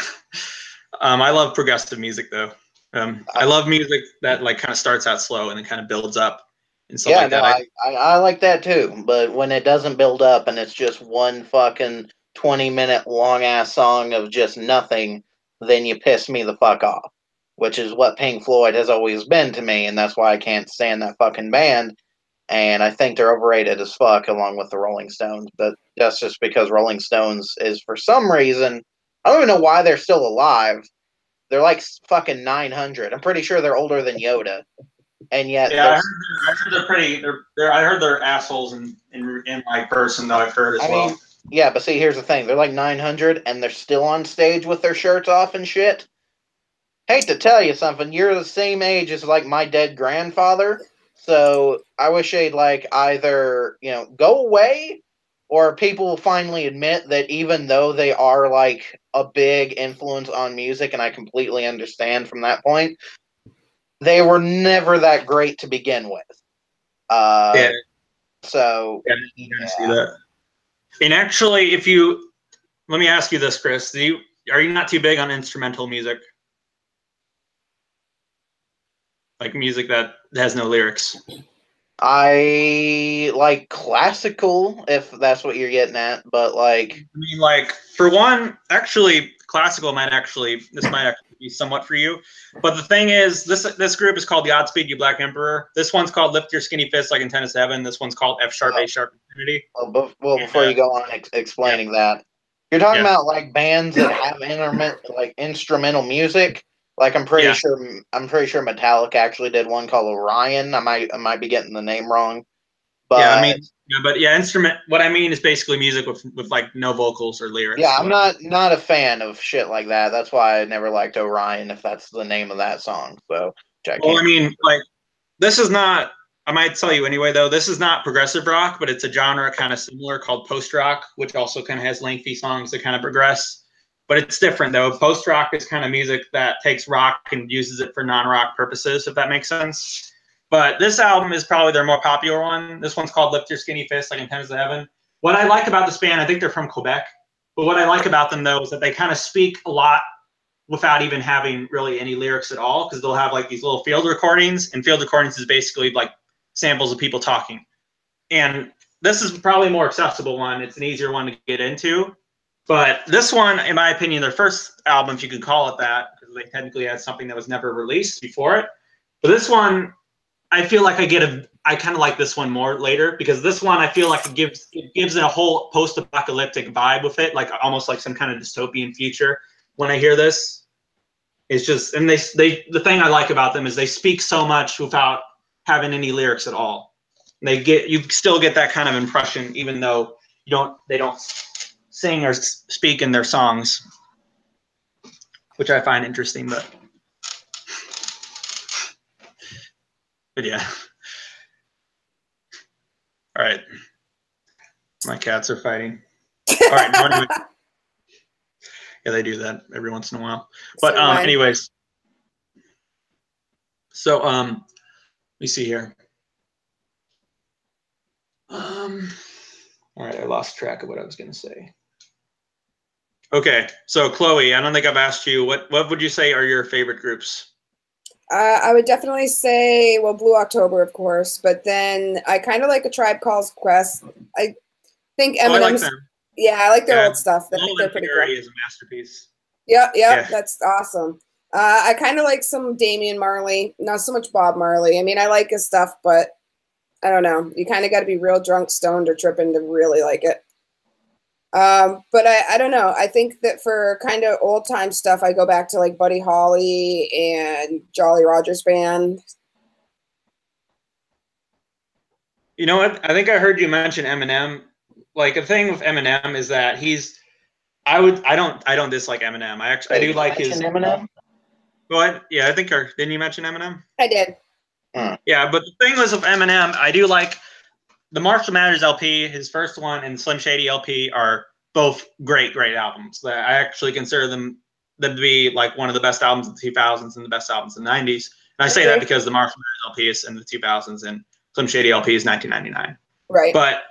I love progressive music though. I love music that like kind of starts out slow and then kind of builds up and stuff like that. I like that too, but when it doesn't build up and it's just one fucking 20-minute long ass song of just nothing, then you piss me the fuck off, which is what Pink Floyd has always been to me, and that's why I can't stand that fucking band. And I think they're overrated as fuck, along with the Rolling Stones. But that's just because Rolling Stones is, for some reason, I don't even know why they're still alive. They're like fucking 900. I'm pretty sure they're older than Yoda, and yet I heard they're pretty. I heard they're assholes in like person though. I've heard as well. Yeah, but see, here's the thing: they're like 900, and they're still on stage with their shirts off and shit. Hate to tell you something, you're the same age as like my dead grandfather. So I wish they'd like either go away or people will finally admit that even though they are like a big influence on music, and I completely understand from that point, they were never that great to begin with. Yeah. So Yeah, you kind of see that. And actually, let me ask you this, Chris, are you not too big on instrumental music? Like music that has no lyrics? I like classical, if that's what you're getting at, but like, I mean, like, for one, actually, classical might actually be somewhat for you. But the thing is, this group is called the Odspeed You Black Emperor. This one's called Lift Your Skinny Fist Like in Tennis Heaven. This one's called F sharp, A sharp, Infinity. Before you go on explaining that, you're talking about like bands that have instrumental music. Like I'm pretty sure Metallica actually did one called Orion. I might be getting the name wrong. But instrument. What I mean is basically music with like no vocals or lyrics. Yeah, I'm not a fan of shit like that. That's why I never liked Orion, if that's the name of that song. So, this is not. I might tell you anyway, though. This is not progressive rock, but it's a genre kind of similar called post rock, which also kind of has lengthy songs that kind of progress. But it's different, though. Post rock is kind of music that takes rock and uses it for non-rock purposes, if that makes sense. But this album is probably their more popular one. This one's called Lift Your Skinny Fist Like in Tennis Heaven. What I like about this band, I think they're from Quebec. But what I like about them, though, is that they kind of speak a lot without even having really any lyrics at all, because they'll have like these little field recordings, and field recordings is basically like samples of people talking. And this is probably a more accessible one. It's an easier one to get into. But this one, in my opinion, their first album, if you could call it that, because they technically had something that was never released before it. But this one, I feel like I kind of like this one more later, because this one I feel like it gives it a whole post-apocalyptic vibe with it, like almost like some kind of dystopian future. When I hear this, it's just, and the thing I like about them is they speak so much without having any lyrics at all. You still get that kind of impression, even though they don't sing or speak in their songs, which I find interesting. But yeah. All right. My cats are fighting. All right. Yeah, they do that every once in a while. But anyways. So let me see here. All right, I lost track of what I was going to say. Okay, so Chloe, I don't think I've asked you, what would you say are your favorite groups? I would definitely say, well, Blue October, of course, but then I kind of like A Tribe Called Quest. I think Eminem's. I like them. Yeah, I like their old stuff. I think they're pretty cool. Is a masterpiece. Yeah, that's awesome. I kind of like some Damian Marley, not so much Bob Marley. I mean, I like his stuff, but I don't know. You kind of got to be real drunk, stoned, or tripping to really like it. But I don't know. I think that for kind of old time stuff, I go back to like Buddy Holly and Jolly Rogers Band. You know what? I think I heard you mention Eminem. Like, a thing with Eminem is that I don't dislike Eminem. I do like his Eminem. What? Yeah, I think didn't you mention Eminem? I did. Yeah, but the thing was with Eminem, I do like the Marshall Mathers LP, his first one, and Slim Shady LP are both great albums. I actually consider them to be like one of the best albums of the 2000s and the best albums in the 90s. And I say that because the Marshall Mathers LP is in the 2000s and Slim Shady LP is 1999. Right. But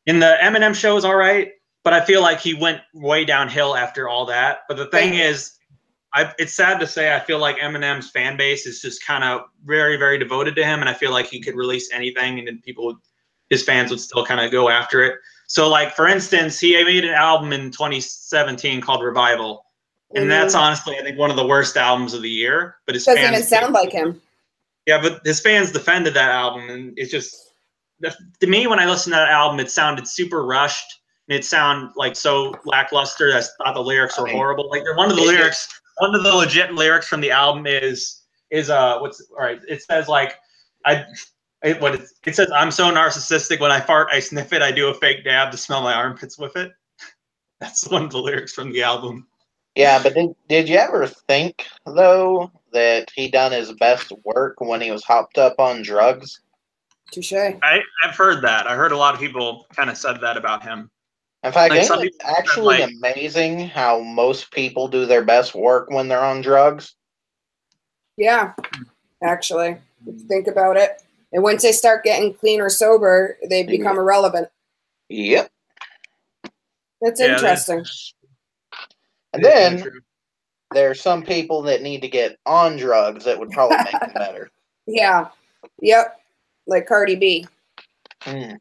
in the Eminem show is all right, but I feel like he went way downhill after all that. But the thing is, it's sad to say, I feel like Eminem's fan base is just kind of very, very devoted to him, and I feel like he could release anything, and then his fans would still kind of go after it. So, like, for instance, he made an album in 2017 called Revival, and that's honestly, I think, one of the worst albums of the year. But his doesn't even sound like him. Yeah, but his fans defended that album, and it's just, to me, when I listened to that album, it sounded super rushed, and it sounded like so lackluster that I thought the lyrics were horrible. Like, one of the legit lyrics from the album is it says like it says, "I'm so narcissistic, when I fart I sniff it, I do a fake dab to smell my armpits with it." That's one of the lyrics from the album. Yeah, but did you ever think though that he done his best work when he was hopped up on drugs? Touche. I've heard that. I heard a lot of people kind of said that about him. In fact, Like, ain't some it people said, actually like, amazing how most people do their best work when they're on drugs? Yeah, actually, if you think about it. And once they start getting clean or sober, they become irrelevant. Yep. That's yeah, interesting. And it is kinda then true. there are some people that need to get on drugs that would probably make them better. Yeah. Yep. Like Cardi B. Mm.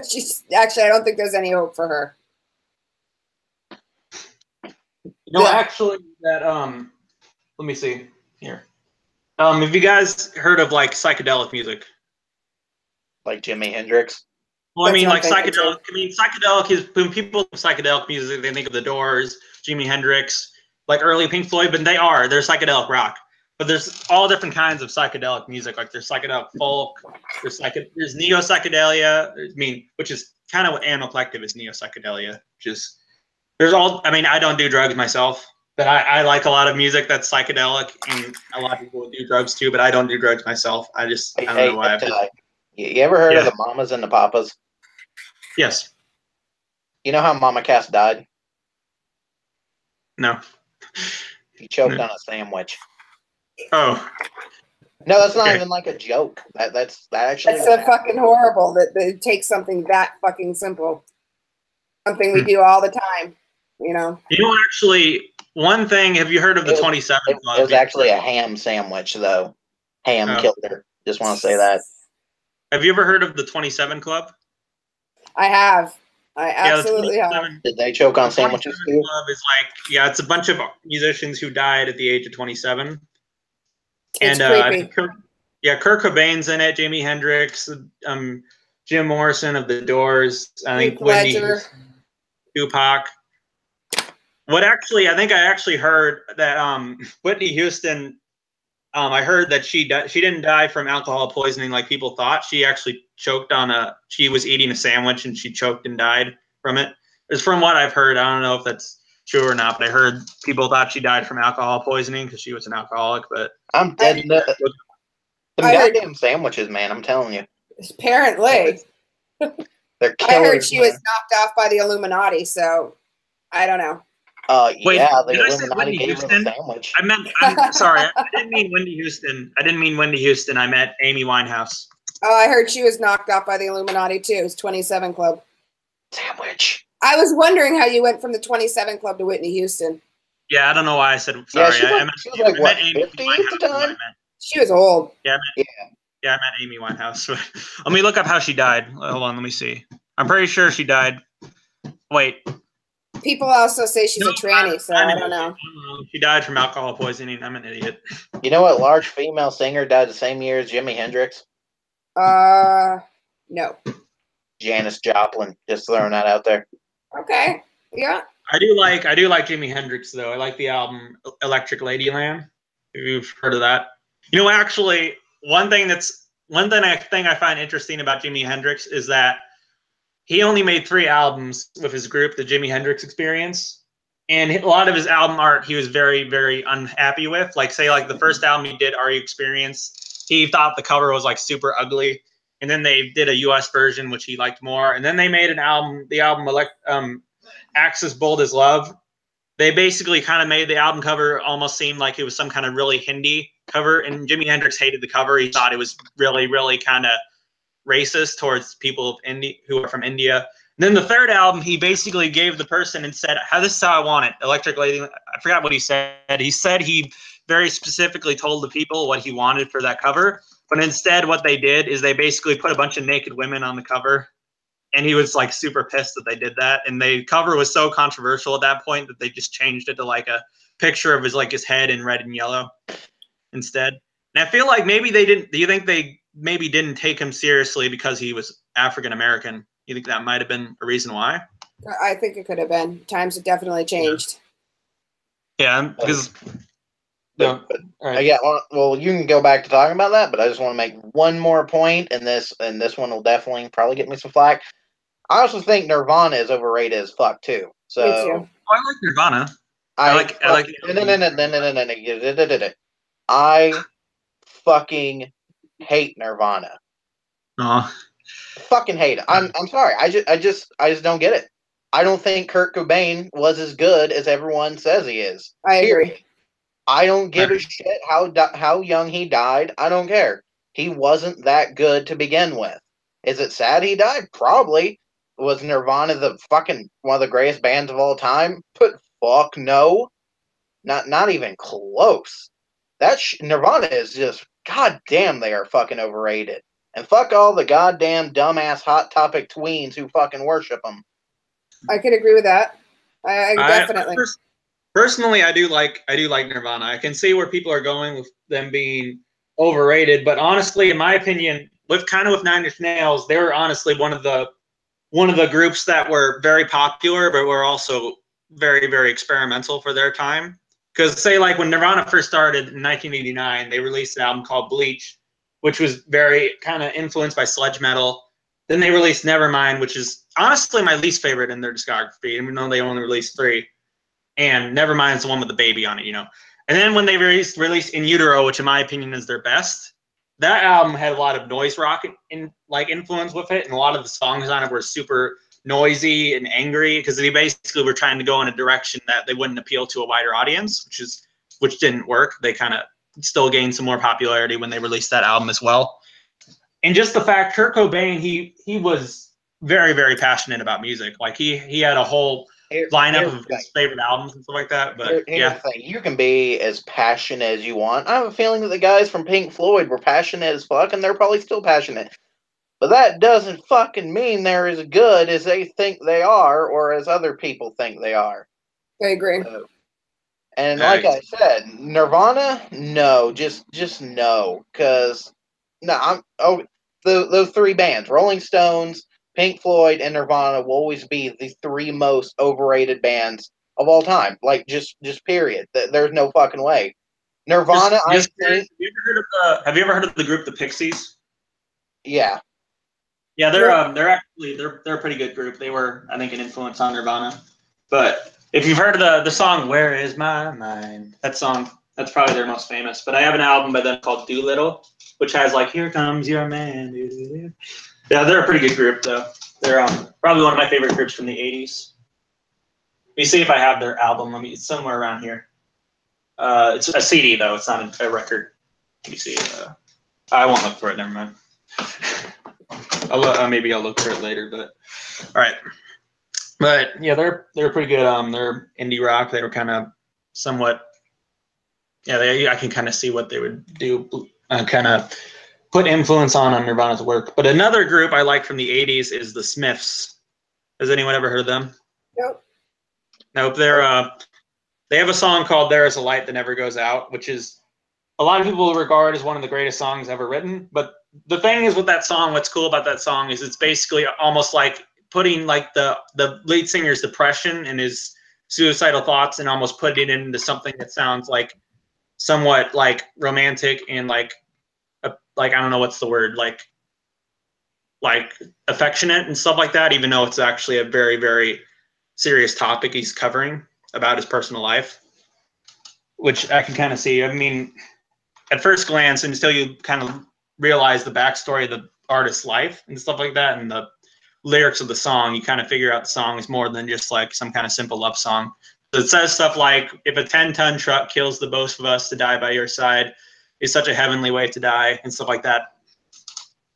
She's actually, I don't think there's any hope for her. No, Yeah. actually, that let me see here. Have you guys heard of like psychedelic music? Like Jimi Hendrix. Well, I That's mean, what like I'm thinking, psychedelic. too. I mean, psychedelic is when people think psychedelic music, they think of the Doors, Jimi Hendrix, like early Pink Floyd, but they're psychedelic rock. But there's all different kinds of psychedelic music. Like there's psychedelic folk, there's neo psychedelia. Which is kind of what Animal Collective is, neo psychedelia. There's all. I mean, I don't do drugs myself, but I like a lot of music that's psychedelic, and a lot of people do drugs too. But I don't do drugs myself. I don't know why. You ever heard of the Mamas and the Papas? Yes. You know how Mama Cass died? No. He choked on a sandwich. Oh. No, that's not Okay. even like a joke. That's actually. That's so fucking horrible that it takes something that fucking simple. Something we do all the time, you know. You know, actually, one thing. Have you heard of the 27 Club? It was actually a ham sandwich, though. Ham killed her. Just want to say that. Have you ever heard of the 27 Club? I have. I absolutely have. Did they choke on sandwiches too? Club is like, it's a bunch of musicians who died at the age of 27. It's and creepy. Kurt Cobain's in it, Jimi Hendrix, Jim Morrison of the Doors, I think Whitney Houston, Tupac. I think I actually heard that Whitney Houston. I heard that she didn't die from alcohol poisoning like people thought. She actually choked she was eating a sandwich and she choked and died from it. It's from what I've heard. I don't know if that's true or not, but I heard people thought she died from alcohol poisoning because she was an alcoholic. But I'm dead. Them goddamn sandwiches, man. I'm telling you. Apparently. They're killers. I heard she was knocked off by the Illuminati, so I don't know. Wait, the Illuminati gave her the sandwich. I'm sorry. I didn't mean Wendy Houston. I meant Amy Winehouse. Oh, I heard she was knocked off by the Illuminati too. It was 27 Club. Sandwich. I was wondering how you went from the 27 Club to Whitney Houston. Yeah, I don't know why I said sorry. She was like what, 50 at the time? She was old. Yeah, I meant Amy Winehouse. Let me look up how she died. Hold on, let me see. I'm pretty sure she died. Wait. People also say she's a tranny, so I don't know. She died from alcohol poisoning. I'm an idiot. You know what large female singer died the same year as Jimi Hendrix? No. Janis Joplin. Just throwing that out there. Okay. Yeah. I do like Jimi Hendrix though. I like the album Electric Ladyland. If you've heard of that. You know, actually, one thing I find interesting about Jimi Hendrix is that he only made 3 albums with his group, the Jimi Hendrix Experience, and a lot of his album art he was very, very unhappy with. Like, say, like the first album he did, Are You Experience? He thought the cover was like super ugly, and then they did a U.S. version which he liked more, and then they made the album Axe as Bold as Love. They basically kind of made the album cover almost seem like it was some kind of really Hindi cover, and Jimi Hendrix hated the cover. He thought it was really, really kind of racist towards people who are from India. And then the third album, he basically gave the person and said, this is how I want it. Electric Lady. I forgot what he said. He said he very specifically told the people what he wanted for that cover. But instead, what they did is they basically put a bunch of naked women on the cover. And he was like super pissed that they did that. And the cover was so controversial at that point that they just changed it to like a picture of his head in red and yellow instead. And I feel like maybe they didn't. Do you think they maybe didn't take him seriously because he was African American? You think that might have been a reason why? I think it could have been. Times have definitely changed. Yeah, because. Well, you can go back to talking about that, but I just want to make one more point, and this one will definitely probably get me some flack. I also think Nirvana is overrated as fuck too. So Me too. I like Nirvana. I fucking hate Nirvana. Fucking hate it. I'm sorry. I just don't get it. I don't think Kurt Cobain was as good as everyone says he is. I agree. I don't give a shit how young he died. I don't care. He wasn't that good to begin with. Is it sad he died? Probably. Was Nirvana the fucking one of the greatest bands of all time? But fuck no. Not even close. Nirvana is just goddamn they are fucking overrated. And fuck all the goddamn dumbass Hot Topic tweens who fucking worship them. I could agree with that. I definitely. Personally, I do like Nirvana. I can see where people are going with them being overrated, but honestly, in my opinion, with Nine Inch Nails, they were honestly one of the groups that were very popular, but were also very, very experimental for their time. Because say like when Nirvana first started in 1989, they released an album called Bleach, which was very kind of influenced by sludge metal. Then they released Nevermind, which is honestly my least favorite in their discography, even though they only released 3. And Nevermind's the one with the baby on it, And then when they released In Utero, which in my opinion is their best, that album had a lot of noise rock influence with it, and a lot of the songs on it were super noisy and angry because they basically were trying to go in a direction that they wouldn't appeal to a wider audience, which didn't work. They kind of still gained some more popularity when they released that album as well. And just the fact Kurt Cobain, he was very, very passionate about music. Like he had a whole lineup of his favorite albums and stuff like that. But here's the thing. You can be as passionate as you want. I have a feeling that the guys from Pink Floyd were passionate as fuck, and they're probably still passionate. But that doesn't fucking mean they're as good as they think they are, or as other people think they are. I agree. And like I said, Nirvana, no, just no, because those 3 bands, Rolling Stones, Pink Floyd, and Nirvana, will always be the 3 most overrated bands of all time. Like just period. There's no fucking way. Nirvana, have you ever heard of the group the Pixies? Yeah. Yeah, they're a pretty good group. They were, I think, an influence on Nirvana. But if you've heard of the song "Where Is My Mind," that song, that's probably their most famous. But I have an album by them called Doolittle, which has like "Here Comes Your Man." Yeah, they're a pretty good group though. They're probably one of my favorite groups from the '80s. Let me see if I have their album. It's somewhere around here. It's a CD though. It's not a record. Let me see. I won't look for it. Never mind. Maybe I'll look for it later, but all right. But yeah, they're pretty good. They're indie rock. They were kind of somewhat. Yeah, I can kind of see what they would do. Kind of put influence on Nirvana's work. But another group I like from the '80s is the Smiths. Has anyone ever heard of them? Nope. They have a song called "There Is a Light That Never Goes Out," which is a lot of people regard as one of the greatest songs ever written. But the thing is with that song, what's cool about that song is it's basically almost like putting like the lead singer's depression and his suicidal thoughts and almost putting it into something that sounds like somewhat like romantic and like I don't know what's the word, like affectionate and stuff like that, even though it's actually a very, very serious topic he's covering about his personal life, which I can kind of see. I mean, at first glance, until you kind of realize the backstory of the artist's life and stuff like that and the lyrics of the song, you kind of figure out the song is more than just like some kind of simple love song. So it says stuff like, if a 10-ton truck kills the both of us, to die by your side is such a heavenly way to die, and stuff like that.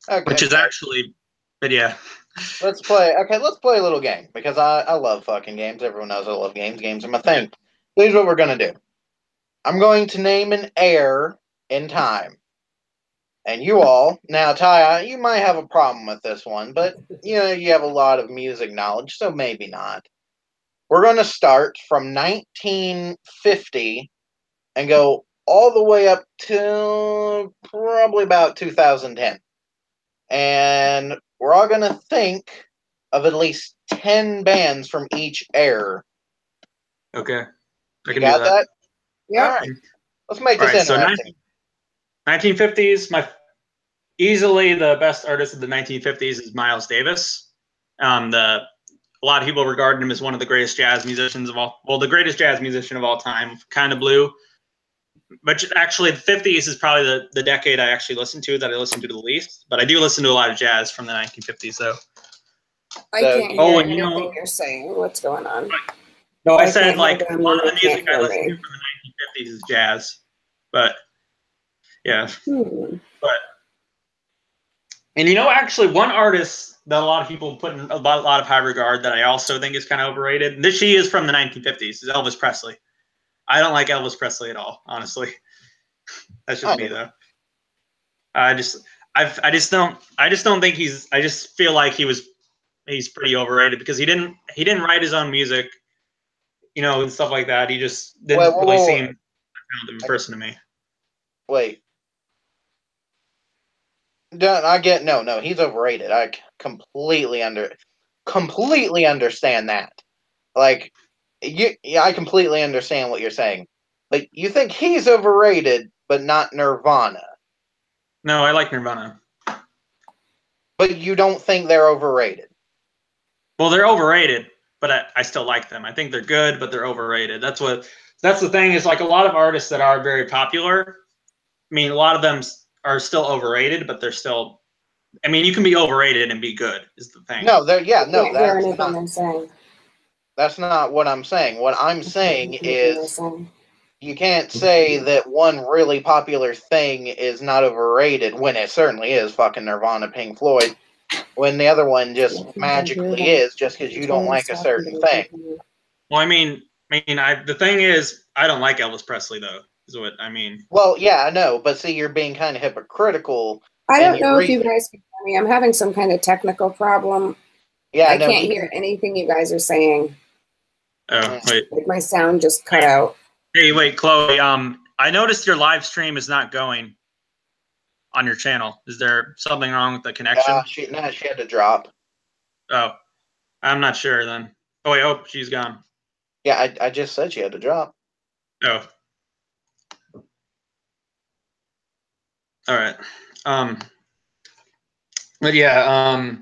Okay. Which is actually, but yeah. Let's play a little game, because I love fucking games. Everyone knows I love games. Games are my thing. Here's what we're going to do. I'm going to name an air in time. And you all, now Ty, you might have a problem with this one, but you have a lot of music knowledge, so maybe not. We're going to start from 1950 and go all the way up to probably about 2010. And we're all going to think of at least 10 bands from each era. Okay. You got that? Yeah. All right. Let's make this interesting. So 1950s, easily the best artist of the 1950s is Miles Davis. A lot of people regard him as one of the greatest jazz musicians of all. Well, the greatest jazz musician of all time. Kind of Blue. but actually the 50s is probably the decade I actually listened to that I listened to the least. But I do listen to a lot of jazz from the 1950s, though. I can't hear Oh, and anything you're saying. What's going on? No, I I said can't like hear a them, lot of they the music can't I hear listen to me. from the 1950s is jazz. But yeah, but and actually one artist that a lot of people put in a lot of high regard that I also think is kind of overrated. She is from the 1950s. Is Elvis Presley. I don't like Elvis Presley at all, honestly. That's just me though. I just don't think he's. I just feel like he's pretty overrated because he didn't write his own music, and stuff like that. He just didn't really seem like a talented person to me. Wait. I get no. He's overrated. I completely understand that. Like, I completely understand what you're saying. But you think he's overrated, but not Nirvana. No, I like Nirvana. But you don't think they're overrated. Well, they're overrated, but I still like them. I think they're good, but they're overrated. That's the thing is, like, a lot of artists that are very popular. I mean, a lot of them are still overrated, but they're still. I mean, you can be overrated and be good. Is the thing. No, that's not what I'm saying. What I'm saying is you can't say that one really popular thing is not overrated when it certainly is fucking Nirvana, Pink Floyd, when the other one just magically is just because you don't like a certain thing. Well, the thing is, I don't like Elvis Presley, though, is what I mean. Well, yeah, I know, but see, you're being kind of hypocritical. I don't know if you guys can hear me. I'm having some kind of technical problem. Yeah, I can't hear anything you guys are saying. Oh, wait. Like my sound just cut out. Hey, wait, Chloe. I noticed your live stream is not going on your channel. Is there something wrong with the connection? She had to drop. Oh, I'm not sure then. Oh, wait, she's gone. Yeah, I just said she had to drop. Oh. All right. But yeah,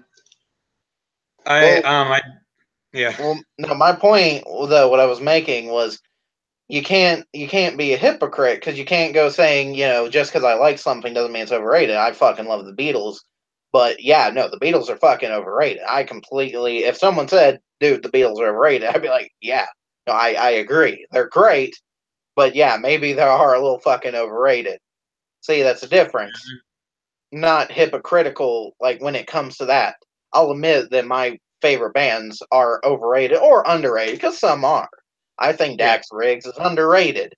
yeah. Well, no, my point though, what I was making was you can't be a hypocrite because you can't go saying, just because I like something doesn't mean it's overrated. I fucking love the Beatles. But yeah, no, the Beatles are fucking overrated. If someone said, dude, the Beatles are overrated, I'd be like, yeah, no, I agree. They're great, but yeah, maybe they are a little fucking overrated. See, that's the difference. Not hypocritical, like when it comes to that. I'll admit that my favorite bands are overrated or underrated, because some are. I think Dax Riggs is underrated.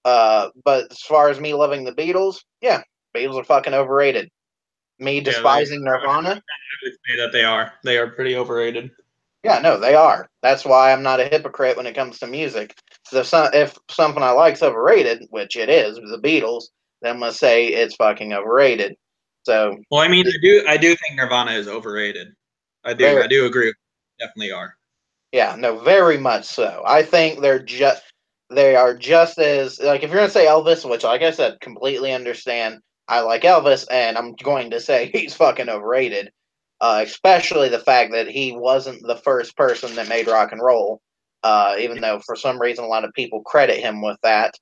But as far as me loving the Beatles, yeah, Beatles are fucking overrated. Me despising Nirvana? I would say that they are. They are pretty overrated. Yeah, no, they are. That's why I'm not a hypocrite when it comes to music. So if something I like is overrated, which it is, the Beatles, then I'm going to say it's fucking overrated. So, well, I do think Nirvana is overrated. I do agree. Definitely are. Yeah, no, very much so. I think they are just as, like, if you're going to say Elvis, which, like I said, completely understand. I like Elvis, and I'm going to say he's fucking overrated. Especially the fact that he wasn't the first person that made rock and roll, even though for some reason a lot of people credit him with that.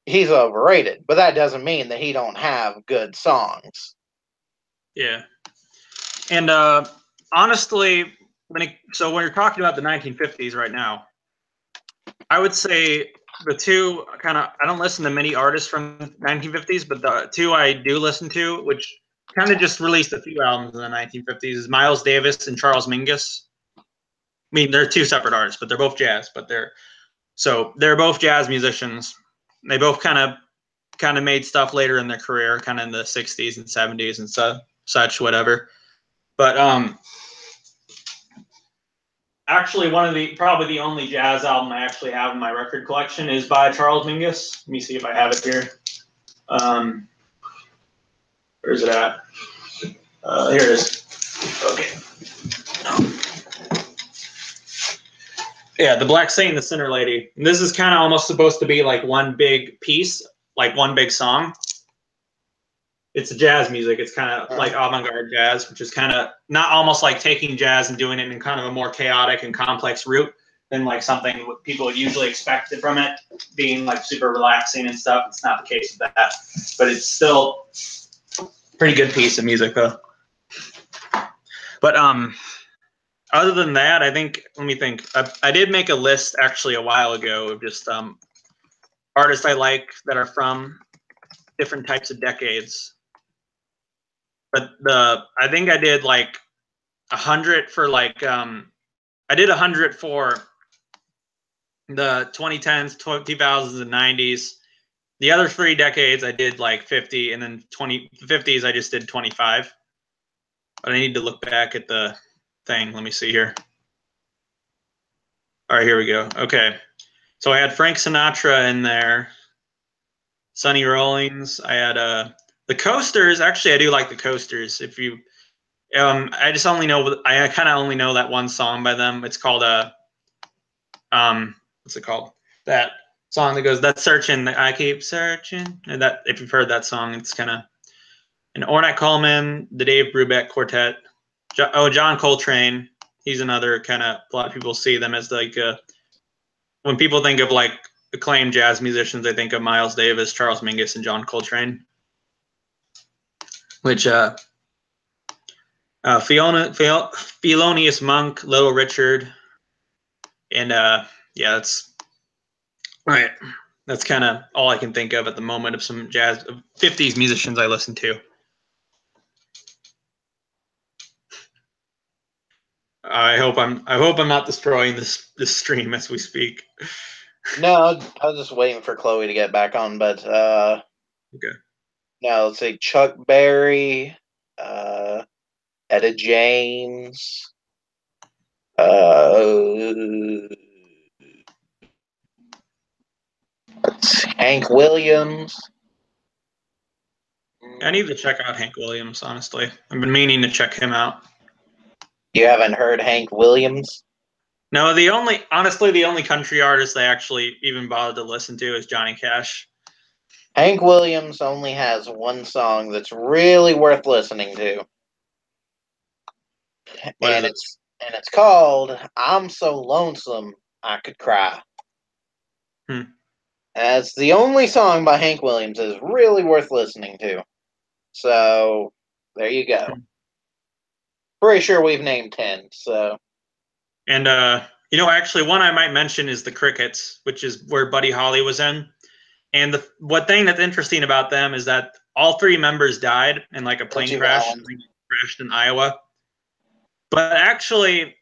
He's overrated, but that doesn't mean that he don't have good songs. Yeah, and honestly, when you're talking about the 1950s right now, I would say the two I don't listen to many artists from the 1950s, but the two I do listen to, which kind of just released a few albums in the 1950s, is Miles Davis and Charles Mingus. I mean, they're two separate artists, but they're both jazz. But they're both jazz musicians. They both kind of made stuff later in their career, kind of in the 60s and 70s and such, whatever. But actually, probably the only jazz album I actually have in my record collection is by Charles Mingus. Let me see if I have it here. Where's it at? Here it is. Okay. Yeah, The Black Saint and the Sinner Lady. And this is kind of almost supposed to be like one big piece, like one big song. It's jazz music. It's kind of like avant-garde jazz, which is kind of not almost like taking jazz and doing it in kind of a more chaotic and complex route. than like something people would usually expect from it being like super relaxing and stuff. It's not the case with that, but it's still a pretty good piece of music though. But other than that, I think, let me think. I did make a list actually a while ago of just artists I like that are from different types of decades. But I think I did like 100 for like I did 100 for the 2010s, 2000s, and 90s. The other 3 decades I did like 50, and then 50s I just did 25. But I need to look back at the thing. Let me see here. All right, here we go. Okay. So I had Frank Sinatra in there. Sonny Rollins. I had the Coasters. Actually, I do like the Coasters. If you I just only know, I kind of only know that one song by them. It's called what's it called? That song that goes, "That's searching, I keep searching." And that, if you've heard that song, it's kind of, and Ornette Coleman, the Dave Brubeck Quartet. John Coltrane. He's another kind of, a lot of people see them as like when people think of like acclaimed jazz musicians, they think of Miles Davis, Charles Mingus, and John Coltrane. Which Thelonious Monk, Little Richard, and yeah, that's right. That's kind of all I can think of at the moment of some jazz 50s musicians I listen to. I hope I'm not destroying this stream as we speak. No, I was just waiting for Chloe to get back on, but okay. Now let's say Chuck Berry, Etta James, Hank Williams. I need to check out Hank Williams, honestly. I've been meaning to check him out. You haven't heard Hank Williams? No, the only country artist I actually even bothered to listen to is Johnny Cash. Hank Williams only has one song that's really worth listening to. And it's called "I'm So Lonesome I Could Cry." That's the only song by Hank Williams that is really worth listening to. So there you go. Pretty sure we've named 10. So, and actually, one I might mention is the Crickets, which is where Buddy Holly was in. And what thing that's interesting about them is that all 3 members died in like a plane crash. Crashed in Iowa. But actually,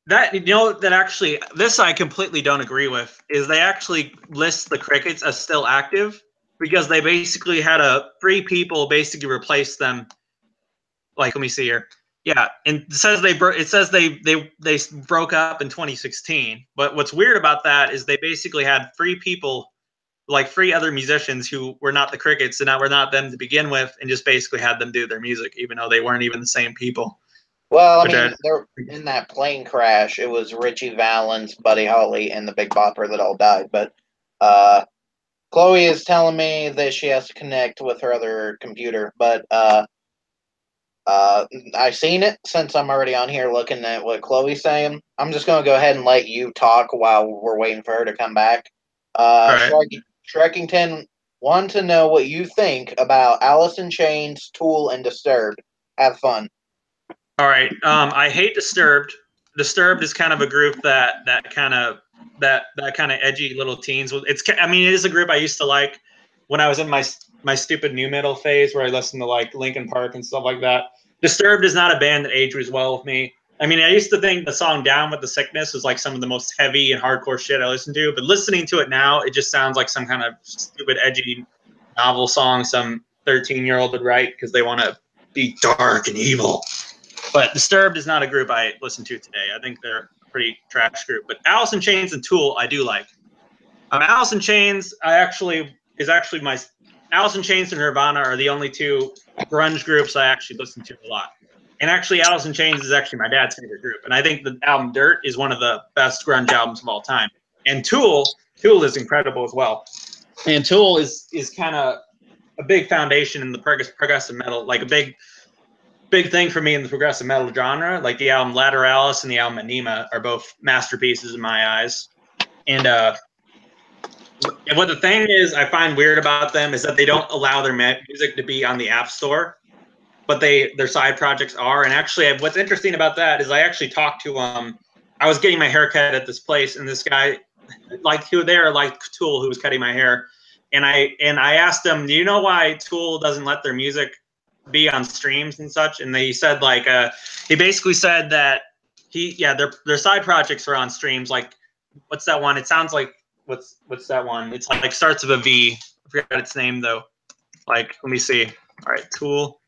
this I completely don't agree with, is they actually list the Crickets as still active because they basically had 3 people basically replace them. Like, let me see here. Yeah, and it says they broke up in 2016. But what's weird about that is they basically had 3 people, like 3 other musicians who were not the Crickets and were not them to begin with, and just basically had them do their music, even though they weren't even the same people. Well, I mean, in that plane crash, it was Richie Valens, Buddy Holly, and the Big Bopper that all died. But Chloe is telling me that she has to connect with her other computer. But I've seen it since I'm already on here looking at what Chloe's saying. I'm just going to go ahead and let you talk while we're waiting for her to come back. Right. Shrekington want to know what you think about Alice in Chains, Tool, and Disturbed. Have fun. All right. I hate Disturbed. Disturbed is kind of a group that kind of edgy little teens. It is a group I used to like when I was in my stupid new metal phase where I listened to like Linkin Park and stuff like that. Disturbed is not a band that ages well with me. I mean, I used to think the song "Down with the Sickness" was like some of the most heavy and hardcore shit I listened to, but listening to it now, it just sounds like some kind of stupid, edgy novel song some 13-year-old would write because they want to be dark and evil. But Disturbed is not a group I listen to today. I think they're a pretty trash group. But Alice in Chains and Tool, I do like. Alice in Chains, Alice in Chains and Nirvana are the only 2 grunge groups I actually listen to a lot. And actually, Alice in Chains is actually my dad's favorite group. And I think the album Dirt is one of the best grunge albums of all time. And Tool is incredible as well. And Tool is kind of a big foundation in the progressive metal, like a big big thing for me in the progressive metal genre. Like the album Lateralis and the album Anima are both masterpieces in my eyes. And what the thing is I find weird about them is that they don't allow their music to be on the App Store, but their side projects are. And actually, what's interesting about that is I actually talked to I was getting my hair cut at this place, and this guy, like Tool, who was cutting my hair, and I asked him, do you know why Tool doesn't let their music be on streams and such? And he said he basically said that their side projects are on streams. Like, what's that one? It sounds like what's that one? It's like starts with a V. I forgot its name though. Like, let me see. All right, Tool.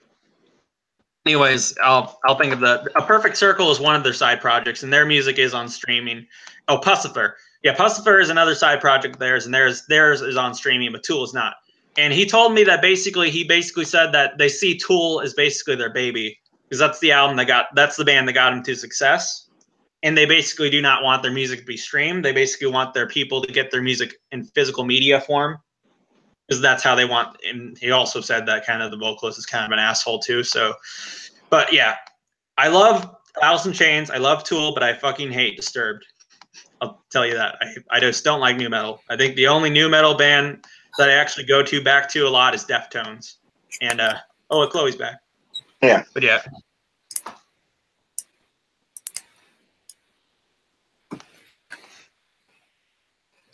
Anyways, I'll think of A Perfect Circle is one of their side projects, and their music is on streaming. Oh, Pussifer. Yeah, Pussifer is another side project of theirs, and theirs is on streaming, but Tool is not. And he told me that he said that they see Tool as basically their baby, because that's the band that got him to success. And they basically do not want their music to be streamed. They basically want their people to get their music in physical media form, because that's how they want. And he also said that kind of the vocalist is kind of an asshole too. So, but yeah, I love Alice in Chains. I love Tool, but I fucking hate Disturbed. I'll tell you that. I just don't like new metal. I think the only new metal band that I actually go back to a lot is Deftones. And Chloe's back. Yeah. But yeah.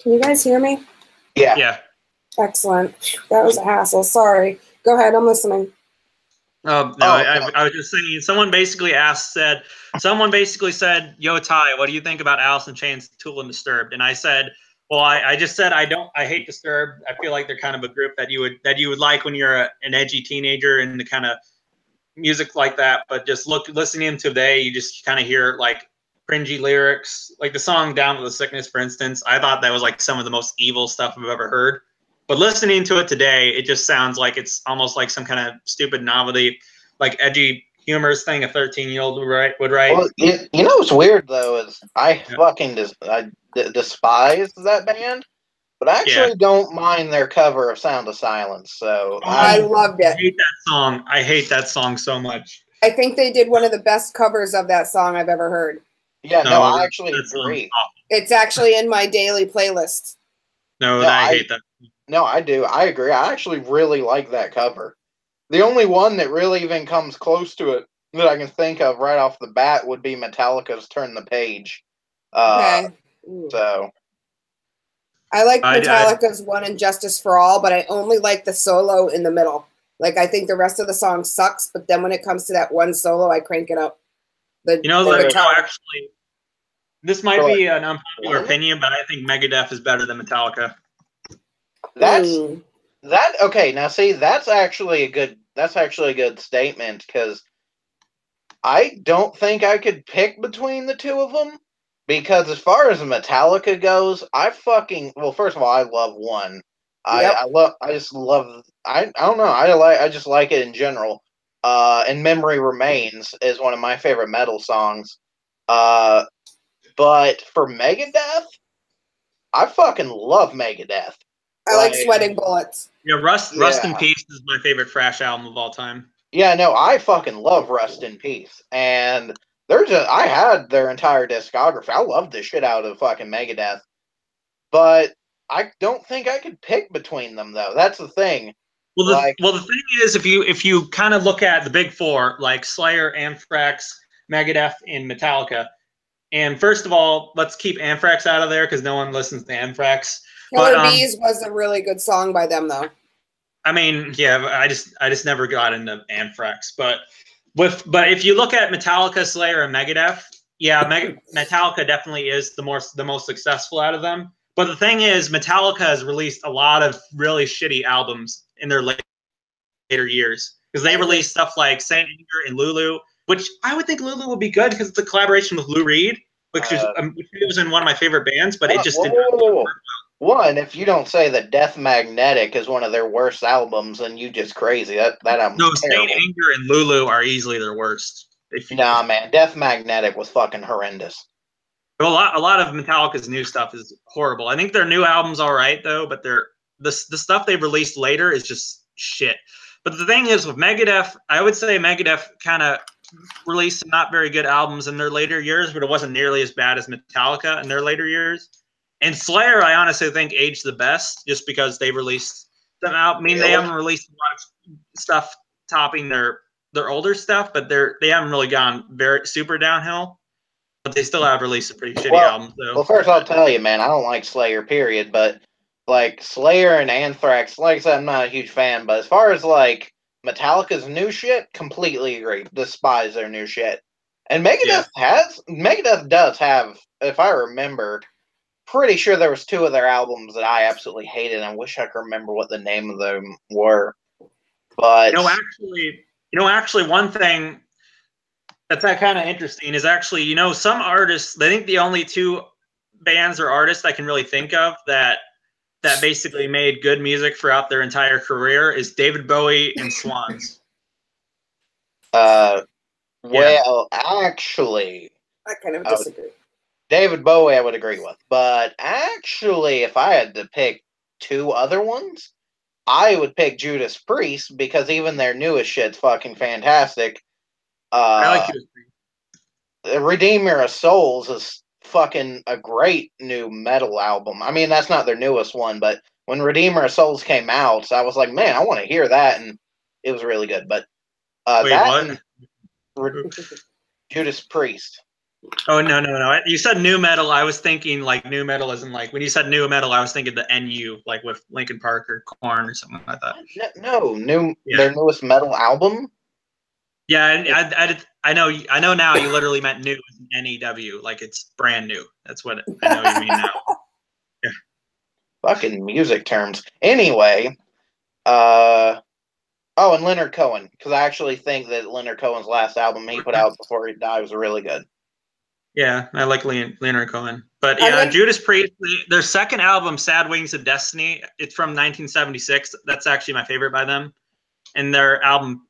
Can you guys hear me? Yeah. Yeah. Excellent. That was a hassle. Sorry. Go ahead. I'm listening. I was just saying, someone basically said, yo, Ty, what do you think about Alice in Chains, Tool, and Disturbed? And I said, well, I just said I hate Disturbed. I feel like they're kind of a group that you would like when you're an edgy teenager and the kind of music like that. But just listening to today, you just kind of hear like cringy lyrics, like the song Down with the Sickness, for instance. I thought that was like some of the most evil stuff I've ever heard. But listening to it today, it just sounds like it's almost like some kind of stupid novelty, like edgy humorous thing a 13-year-old would write. Well, you know what's weird though is I despise that band, but I actually don't mind their cover of Sound of Silence. So I loved it. I hate that song. I hate that song so much. I think they did one of the best covers of that song I've ever heard. Yeah, no, I actually agree. It's actually in my daily playlist. No, I hate that. No, I do. I agree. I actually really like that cover. The only one that really even comes close to it that I can think of right off the bat would be Metallica's Turn the Page. Okay. So I like Metallica's One and Justice for All, but I only like the solo in the middle. Like, I think the rest of the song sucks, but then when it comes to that one solo, I crank it up. Actually, this might be an unpopular opinion, but I think Megadeth is better than Metallica. Okay. Now, see, that's actually a good statement, because I don't think I could pick between the two of them. Because as far as Metallica goes, first of all, I love One. Yep. I don't know. I just like it in general. And Memory Remains is one of my favorite metal songs. But for Megadeth, I fucking love Megadeth. I like Sweating Bullets. Yeah, Rust in Peace is my favorite thrash album of all time. Yeah, no, I fucking love Rust in Peace. And I had their entire discography. I loved the shit out of fucking Megadeth. But I don't think I could pick between them, though. That's the thing. Well, the thing is, if you kind of look at the big four, like Slayer, Anthrax, Megadeth, and Metallica, and first of all, let's keep Anthrax out of there because no one listens to Anthrax. Killer Bees was a really good song by them, though. I mean, yeah, I just never got into Anthrax, but if you look at Metallica, Slayer, and Megadeth, yeah, Metallica definitely is the most successful out of them. But the thing is, Metallica has released a lot of really shitty albums in their later years, because they released stuff like Saint Anger and Lulu, which I would think Lulu would be good because it's a collaboration with Lou Reed, which was in one of my favorite bands, but it just didn't. One, if you don't say that Death Magnetic is one of their worst albums, then you just crazy. That album's No, terrible. Saint Anger and Lulu are easily their worst. Nah, man, Death Magnetic was fucking horrendous. A lot of Metallica's new stuff is horrible. I think their new album's all right though, but the stuff they've released later is just shit. But the thing is with Megadeth, I would say Megadeth kind of released some not very good albums in their later years, but it wasn't nearly as bad as Metallica in their later years. And Slayer, I honestly think aged the best just because they released them out. I mean, they haven't released a lot of stuff topping their older stuff, but they haven't really gone very super downhill. But they still have released a pretty shitty album. So. Well, first I'll tell you, man, I don't like Slayer, period. But like Slayer and Anthrax, like I said, I'm not a huge fan. But as far as like Metallica's new shit, completely agree. Despise their new shit. And Megadeth does have, if I remember, pretty sure there was 2 of their albums that I absolutely hated. I wish I could remember what the name of them were. But actually, one thing that's kind of interesting is actually, some artists. I think the only 2 bands or artists I can really think of that basically made good music throughout their entire career is David Bowie and Swans. Well, actually, I kind of disagree. David Bowie, I would agree with. But actually, if I had to pick 2 other ones, I would pick Judas Priest because even their newest shit's fucking fantastic. I like Judas Priest. Redeemer of Souls is fucking a great new metal album. I mean, that's not their newest one, but when Redeemer of Souls came out, I was like, man, I want to hear that, and it was really good. But Wait, what? Judas Priest. Oh, no. You said new metal. I was thinking like new metal isn't like when you said new metal, I was thinking the NU, like with Linkin Park or Korn or something like that. Their newest metal album. Yeah, I know now you literally meant new NEW, like it's brand new. That's what I know you mean now. Yeah. Fucking music terms. Anyway, and Leonard Cohen, because I actually think that Leonard Cohen's last album he put out before he died was really good. Yeah, I like Leonard Cohen. But yeah, Judas Priest, their second album, Sad Wings of Destiny, it's from 1976. That's actually my favorite by them. And their album,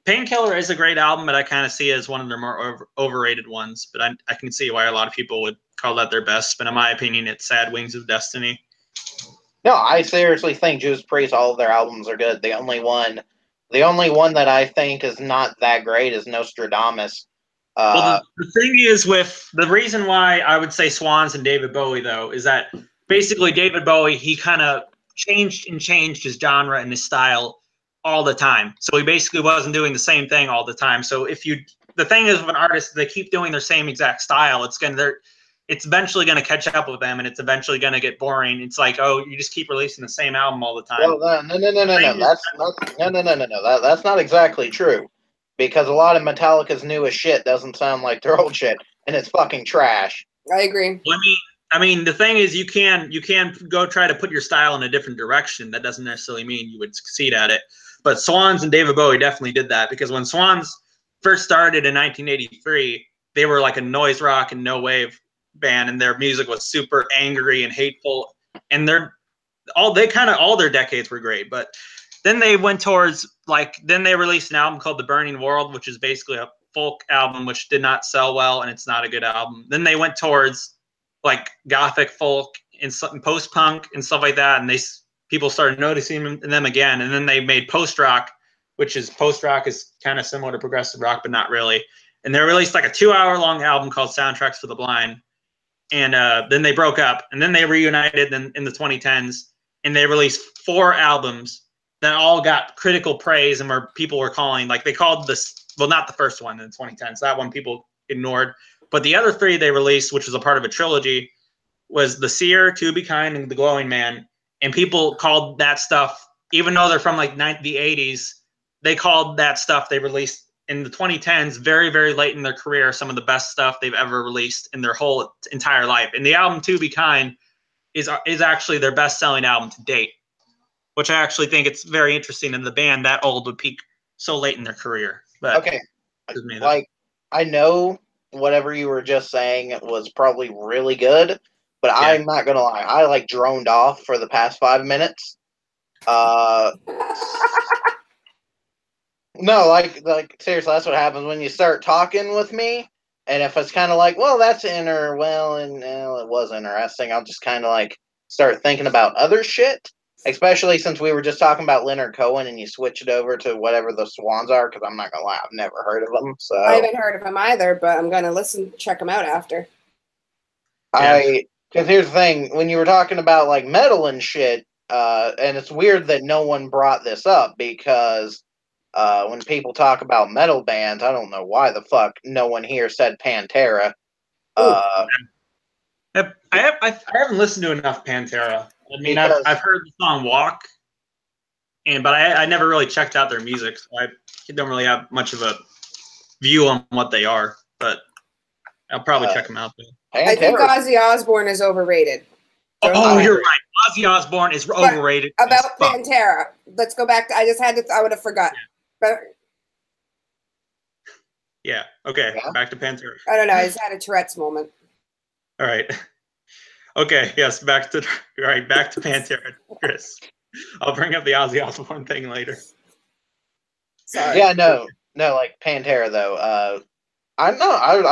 Painkiller, is a great album, but I kind of see it as one of their more overrated ones. But I can see why a lot of people would call that their best. But in my opinion, it's Sad Wings of Destiny. No, I seriously think Judas Priest, all of their albums are good. The only one that I think is not that great is Nostradamus. Well, the thing is with the reason why I would say Swans and David Bowie, though, is that basically David Bowie, he kind of changed his genre and his style all the time. So he basically wasn't doing the same thing all the time. So the thing is with an artist, they keep doing their same exact style. It's eventually going to catch up with them, and it's eventually going to get boring. It's like, oh, you just keep releasing the same album all the time. Well, no. That's not exactly true. Because a lot of Metallica's newest shit doesn't sound like their old shit, and it's fucking trash. I agree. Well, I mean, the thing is, you can go try to put your style in a different direction. That doesn't necessarily mean you would succeed at it. But Swans and David Bowie definitely did that, because when Swans first started in 1983, they were like a noise rock and no wave band, and their music was super angry and hateful. And all their decades were great, but then they went towards then they released an album called The Burning World, which is basically a folk album, which did not sell well, and it's not a good album. Then they went towards like gothic folk and post-punk and stuff like that, and people started noticing them again. And then they made post-rock, post-rock is kind of similar to progressive rock, but not really. And they released like a 2-hour-long album called Soundtracks for the Blind. And then they broke up, and then they reunited in the 2010s, and they released 4 albums that all got critical praise, and where people were calling, like they called this, well, not the first one in the 2010s, that one people ignored, but the other 3 they released, which was a part of a trilogy, was The Seer, To Be Kind, and The Glowing Man. And people called that stuff, even though they're from like the 80s, they called that stuff they released in the 2010s very, very late in their career some of the best stuff they've ever released in their whole entire life. And the album To Be Kind is actually their best-selling album to date, which I actually think it's very interesting in the band that old would peak so late in their career. But okay, like I know whatever you were just saying was probably really good, but yeah. I'm not gonna lie, I droned off for the past 5 minutes. No, seriously, that's what happens when you start talking with me. And if it's kind of like, well, that's it was interesting, I'll just kind of start thinking about other shit. Especially since we were just talking about Leonard Cohen and you switch it over to whatever the Swans are, because I'm not going to lie, I've never heard of them. So I haven't heard of him either, but I'm going to check him out after. Because here's the thing, when you were talking about like metal and shit, and it's weird that no one brought this up because when people talk about metal bands, I don't know why the fuck no one here said Pantera. I haven't listened to enough Pantera. I mean, I've heard the song "Walk," but I never really checked out their music, so I don't really have much of a view on what they are. But I'll probably check them out. I think Ozzy Osbourne is overrated. Oh, you're right. Ozzy Osbourne is overrated. About Pantera, let's go back. I would have forgot. But yeah. Okay. Yeah. Back to Pantera. I don't know. I just had a Tourette's moment. All right. Okay. Yes. Back to Pantera, Chris. I'll bring up the Ozzy Osbourne thing later. Sorry. Yeah. No. Like Pantera though. I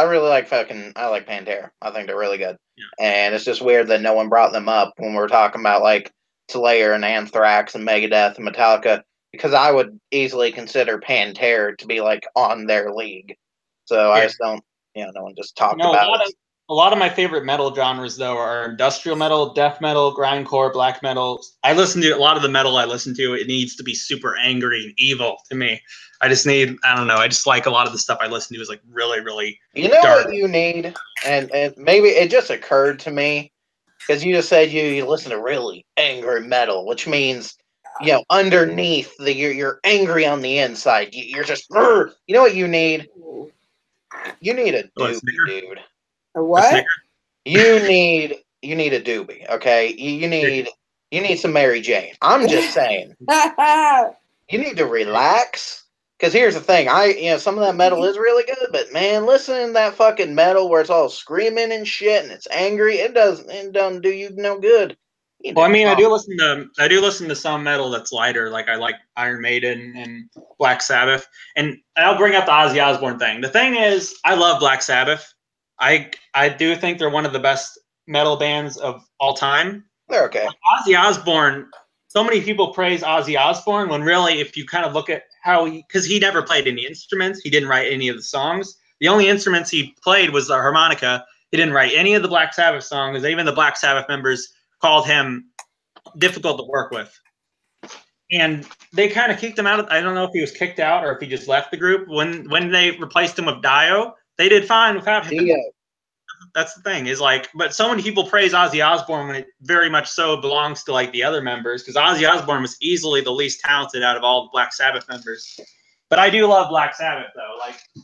really like Pantera. I think they're really good. Yeah. And it's just weird that no one brought them up when we're talking about like Slayer and Anthrax and Megadeth and Metallica, because I would easily consider Pantera to be like on their league. So yeah. I just don't, no one just talked about it. A lot of my favorite metal genres though are industrial metal, death metal, grindcore, black metal. I listen to a lot of the metal I listen to. It needs to be super angry and evil to me. I just like a lot of the stuff I listen to is like really, really dark. What you need, and maybe it just occurred to me, because you just said you listen to really angry metal, which means, underneath, you're angry on the inside. You're just, you know what you need? You need a doobie, dude. A what? You need a doobie, okay? You need some Mary Jane. I'm just saying. You need to relax. Because here's the thing, some of that metal is really good, but man, listening to that fucking metal where it's all screaming and shit and it's angry, it doesn't do you no good. Well, I mean, I do listen to some metal that's lighter, like I like Iron Maiden and Black Sabbath, and I'll bring up the Ozzy Osbourne thing. The thing is, I love Black Sabbath. I do think they're one of the best metal bands of all time. They're okay. Ozzy Osbourne. So many people praise Ozzy Osbourne when really, if you kind of look at how because he never played any instruments, he didn't write any of the songs. The only instruments he played was the harmonica. He didn't write any of the Black Sabbath songs. Even the Black Sabbath members called him difficult to work with. And they kind of kicked him out. I don't know if he was kicked out or if he just left the group. When they replaced him with Dio, they did fine without him. Yeah. That's the thing is like, but so many people praise Ozzy Osbourne when it very much so belongs to like the other members, because Ozzy Osbourne was easily the least talented out of all the Black Sabbath members. But I do love Black Sabbath though. Like, let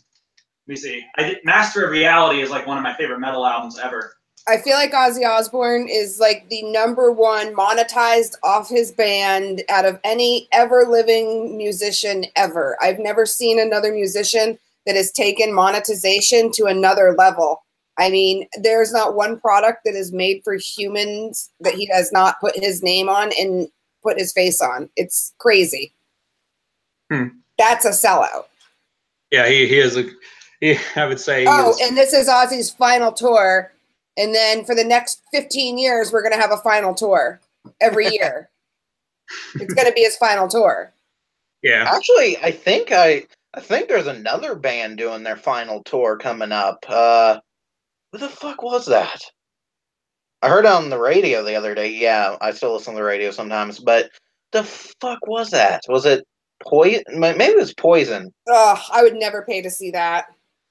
me see. Master of Reality is like one of my favorite metal albums ever. I feel like Ozzy Osbourne is like the #1 monetized off his band out of any ever living musician ever. I've never seen another musician that has taken monetization to another level. I mean, there's not one product that is made for humans that he does not put his name on and put his face on. It's crazy. That's a sellout. Yeah, he is I would say. And this is Ozzy's final tour. And then for the next 15 years, we're going to have a final tour every year. It's going to be his final tour. Yeah. Actually, I think there's another band doing their final tour coming up. Who the fuck was that? I heard it on the radio the other day. Yeah, I still listen to the radio sometimes. But the fuck was that? Was it Poison? Maybe it was Poison. Ugh, I would never pay to see that.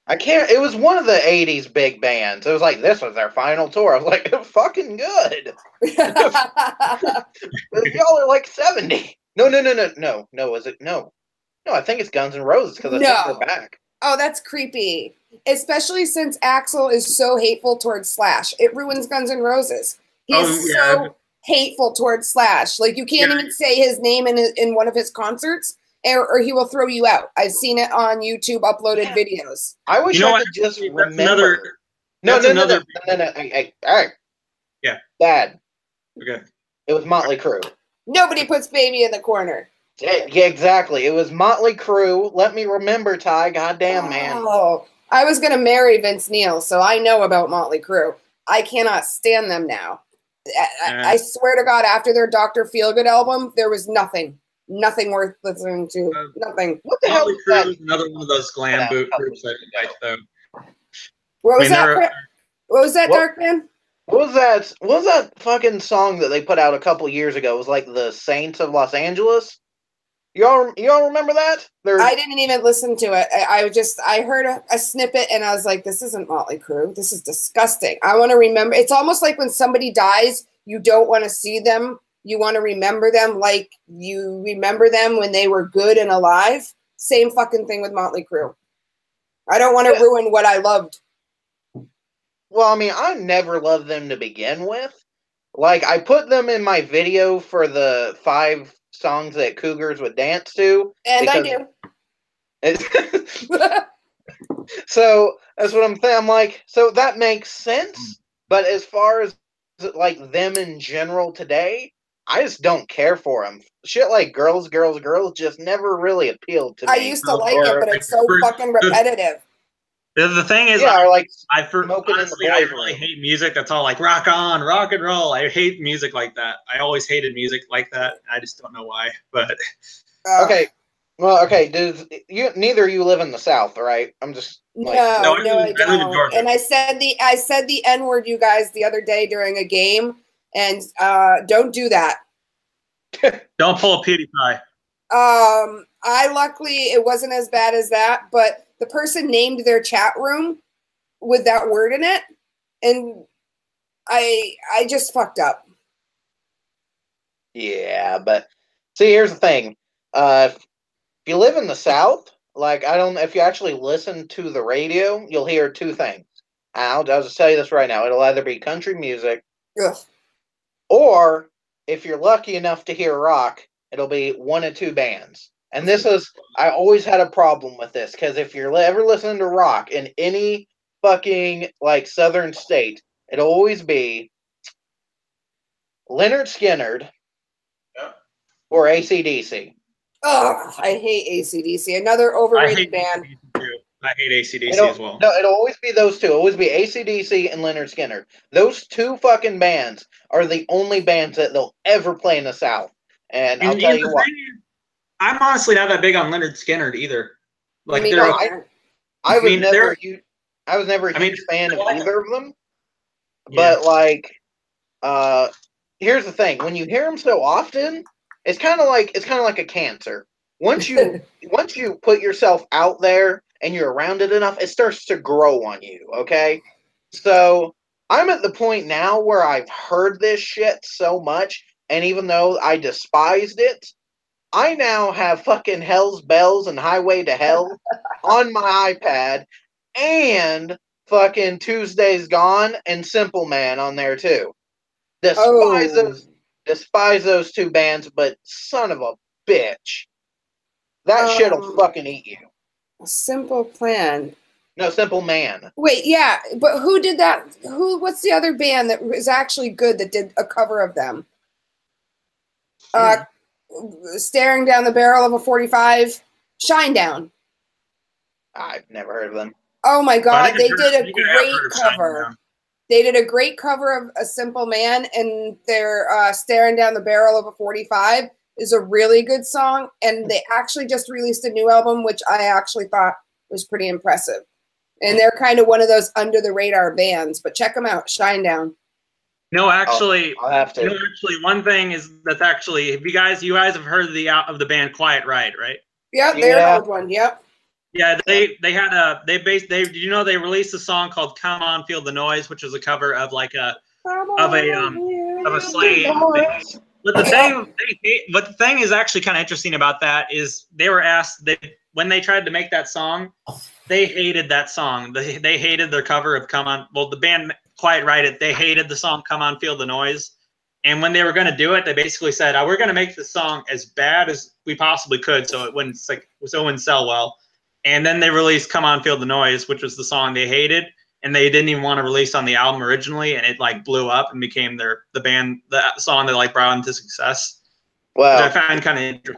I can't. It was one of the 80s big bands. It was like, this was their final tour. I was like, fucking good. Y'all are like 70. No. Was it? No, I think it's Guns N' Roses because I think they're back. Oh, that's creepy. Especially since Axl is so hateful towards Slash. It ruins Guns N' Roses. He's so hateful towards Slash. Like, you can't even say his name in one of his concerts, or he will throw you out. I've seen it on YouTube uploaded videos. I wish I could just remember. No. Hey, all right. Yeah. Bad. Okay. It was Motley Crue. Nobody puts Baby in the corner. Yeah, exactly. It was Motley Crue. Let me remember, Ty. Goddamn, man. Oh, I was going to marry Vince Neil, so I know about Motley Crue. I cannot stand them now. I swear to God, after their Dr. Feelgood album, there was nothing worth listening to. Nothing. What the hell is that? Another one of those glam boot groups I like, though. What was that? What was that, Dark Man? What was that fucking song that they put out a couple years ago? It was like the Saints of Los Angeles. Y'all remember that? I didn't even listen to it. I heard a snippet and I was like, this isn't Motley Crue. This is disgusting. I want to remember. It's almost like when somebody dies, you don't want to see them. You want to remember them like you remember them when they were good and alive. Same fucking thing with Motley Crue. I don't want to ruin what I loved. Well, I mean, I never loved them to begin with. Like, I put them in my video for the 5 songs that Cougars would dance to. And I do. So, that's what I'm saying. I'm like, so that makes sense. But as far as, like, them in general today, I just don't care for them. Shit like Girls, Girls, Girls just never really appealed to me. I used to like it, but it's so fucking repetitive. The thing is, I really hate music that's all like rock on, rock and roll. I hate music like that. I always hated music like that. I just don't know why. But okay, well, okay. Neither of you live in the South, right? I'm just like, no, I live in Georgia. And I said the N-word, you guys, the other day during a game, and don't do that. Don't pull a PewDiePie. Luckily it wasn't as bad as that, but the person named their chat room with that word in it, and I just fucked up. Yeah, but see, here's the thing. If you live in the South, like, I don't know, if you actually listen to the radio, you'll hear 2 things. I'll just tell you this right now. It'll either be country music, or if you're lucky enough to hear rock, it'll be 1 of 2 bands. And I always had a problem with this, because if you're ever listening to rock in any fucking, like, southern state, it'll always be Leonard Skinner or AC/DC. Oh, I hate AC/DC. Another overrated band. I hate AC/DC as well. No, it'll always be those 2. It'll always be AC/DC and Leonard Skinner. Those 2 fucking bands are the only bands that they'll ever play in the South. And I'll tell you what. I'm honestly not that big on Leonard Skinner either. Like, I was never a huge fan of either of them. But here's the thing: when you hear them so often, it's kind of like a cancer. Once you put yourself out there and you're around it enough, it starts to grow on you. Okay, so I'm at the point now where I've heard this shit so much, and even though I despised it, I now have fucking Hell's Bells and Highway to Hell on my iPad, and fucking Tuesday's Gone and Simple Man on there too. Despise those 2 bands, but son of a bitch, that shit'll fucking eat you. Simple Plan. No, Simple Man. Wait, yeah, but who did that? What's the other band that was actually good that did a cover of them? Staring down the barrel of a 45, Shinedown. I've never heard of them. Oh my God, they did a great cover. They did a great cover of A Simple Man, and their Staring Down the Barrel of a 45 is a really good song, and they actually just released a new album, which I actually thought was pretty impressive. And they're kind of one of those under-the-radar bands, but check them out, Shinedown. No, actually, I'll have to. One thing is that's actually, if you guys have heard of the band Quiet Riot, right? Yep, they're an old one. Yep. Yeah, they released a song called "Come On, Feel the Noise," which is a cover of like a Slade. But the thing is actually kind of interesting about that is they were asked when they tried to make that song, they hated that song. They hated their cover of "Come On." Well, the band Quiet Riot, they hated the song "Come On, Feel the Noise," and when they were going to do it, they basically said, "Oh, we're going to make the song as bad as we possibly could, so it wouldn't sell well." And then they released "Come On, Feel the Noise," which was the song they hated, and they didn't even want to release on the album originally, and it like blew up and became the song that like brought them to success. Well, which I find kind of interesting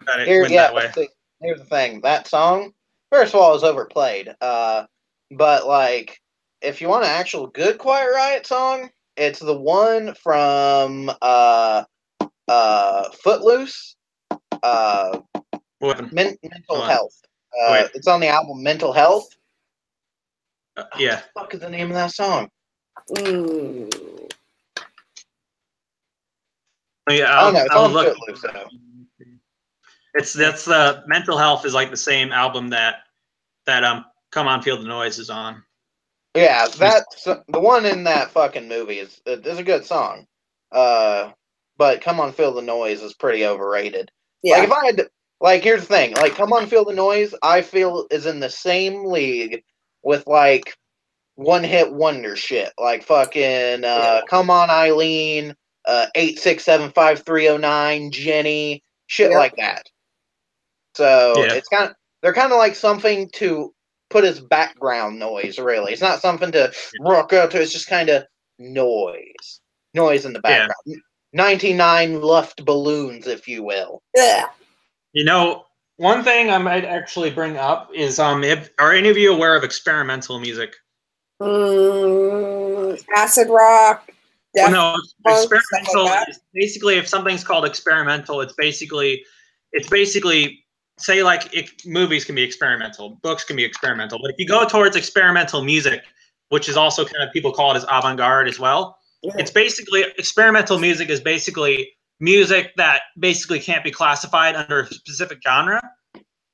that it went that way. Here's the thing: that song, first of all, is overplayed. But like, if you want an actual good Quiet Riot song, It's the one from Footloose. Mental Health. It's on the album Mental Health. Yeah. What the fuck is the name of that song? Yeah, oh no, it's on Footloose though. That's Mental Health is like the same album that Come On Feel the Noise is on. Yeah, that's the one in that fucking movie is a good song. But Come On Feel the Noise is pretty overrated. Yeah. Like if I had to, like here's the thing, like Come On Feel the Noise, I feel is in the same league with like one hit wonder shit. Like fucking Come On Eileen, 8675309, Jenny, shit like that. So it's they're kind of like something to put as background noise, really. It's not something to rock out to, it's just kind of noise. Noise in the background. 99 luft balloons, if you will. Yeah. You know, one thing I might actually bring up is are any of you aware of experimental music? Acid rock. No, experimental is basically, if something's called experimental, it's basically say like movies can be experimental, books can be experimental, but if you go towards experimental music, which is also kind of people call it as avant-garde as well, it's basically experimental music is basically music that basically can't be classified under a specific genre.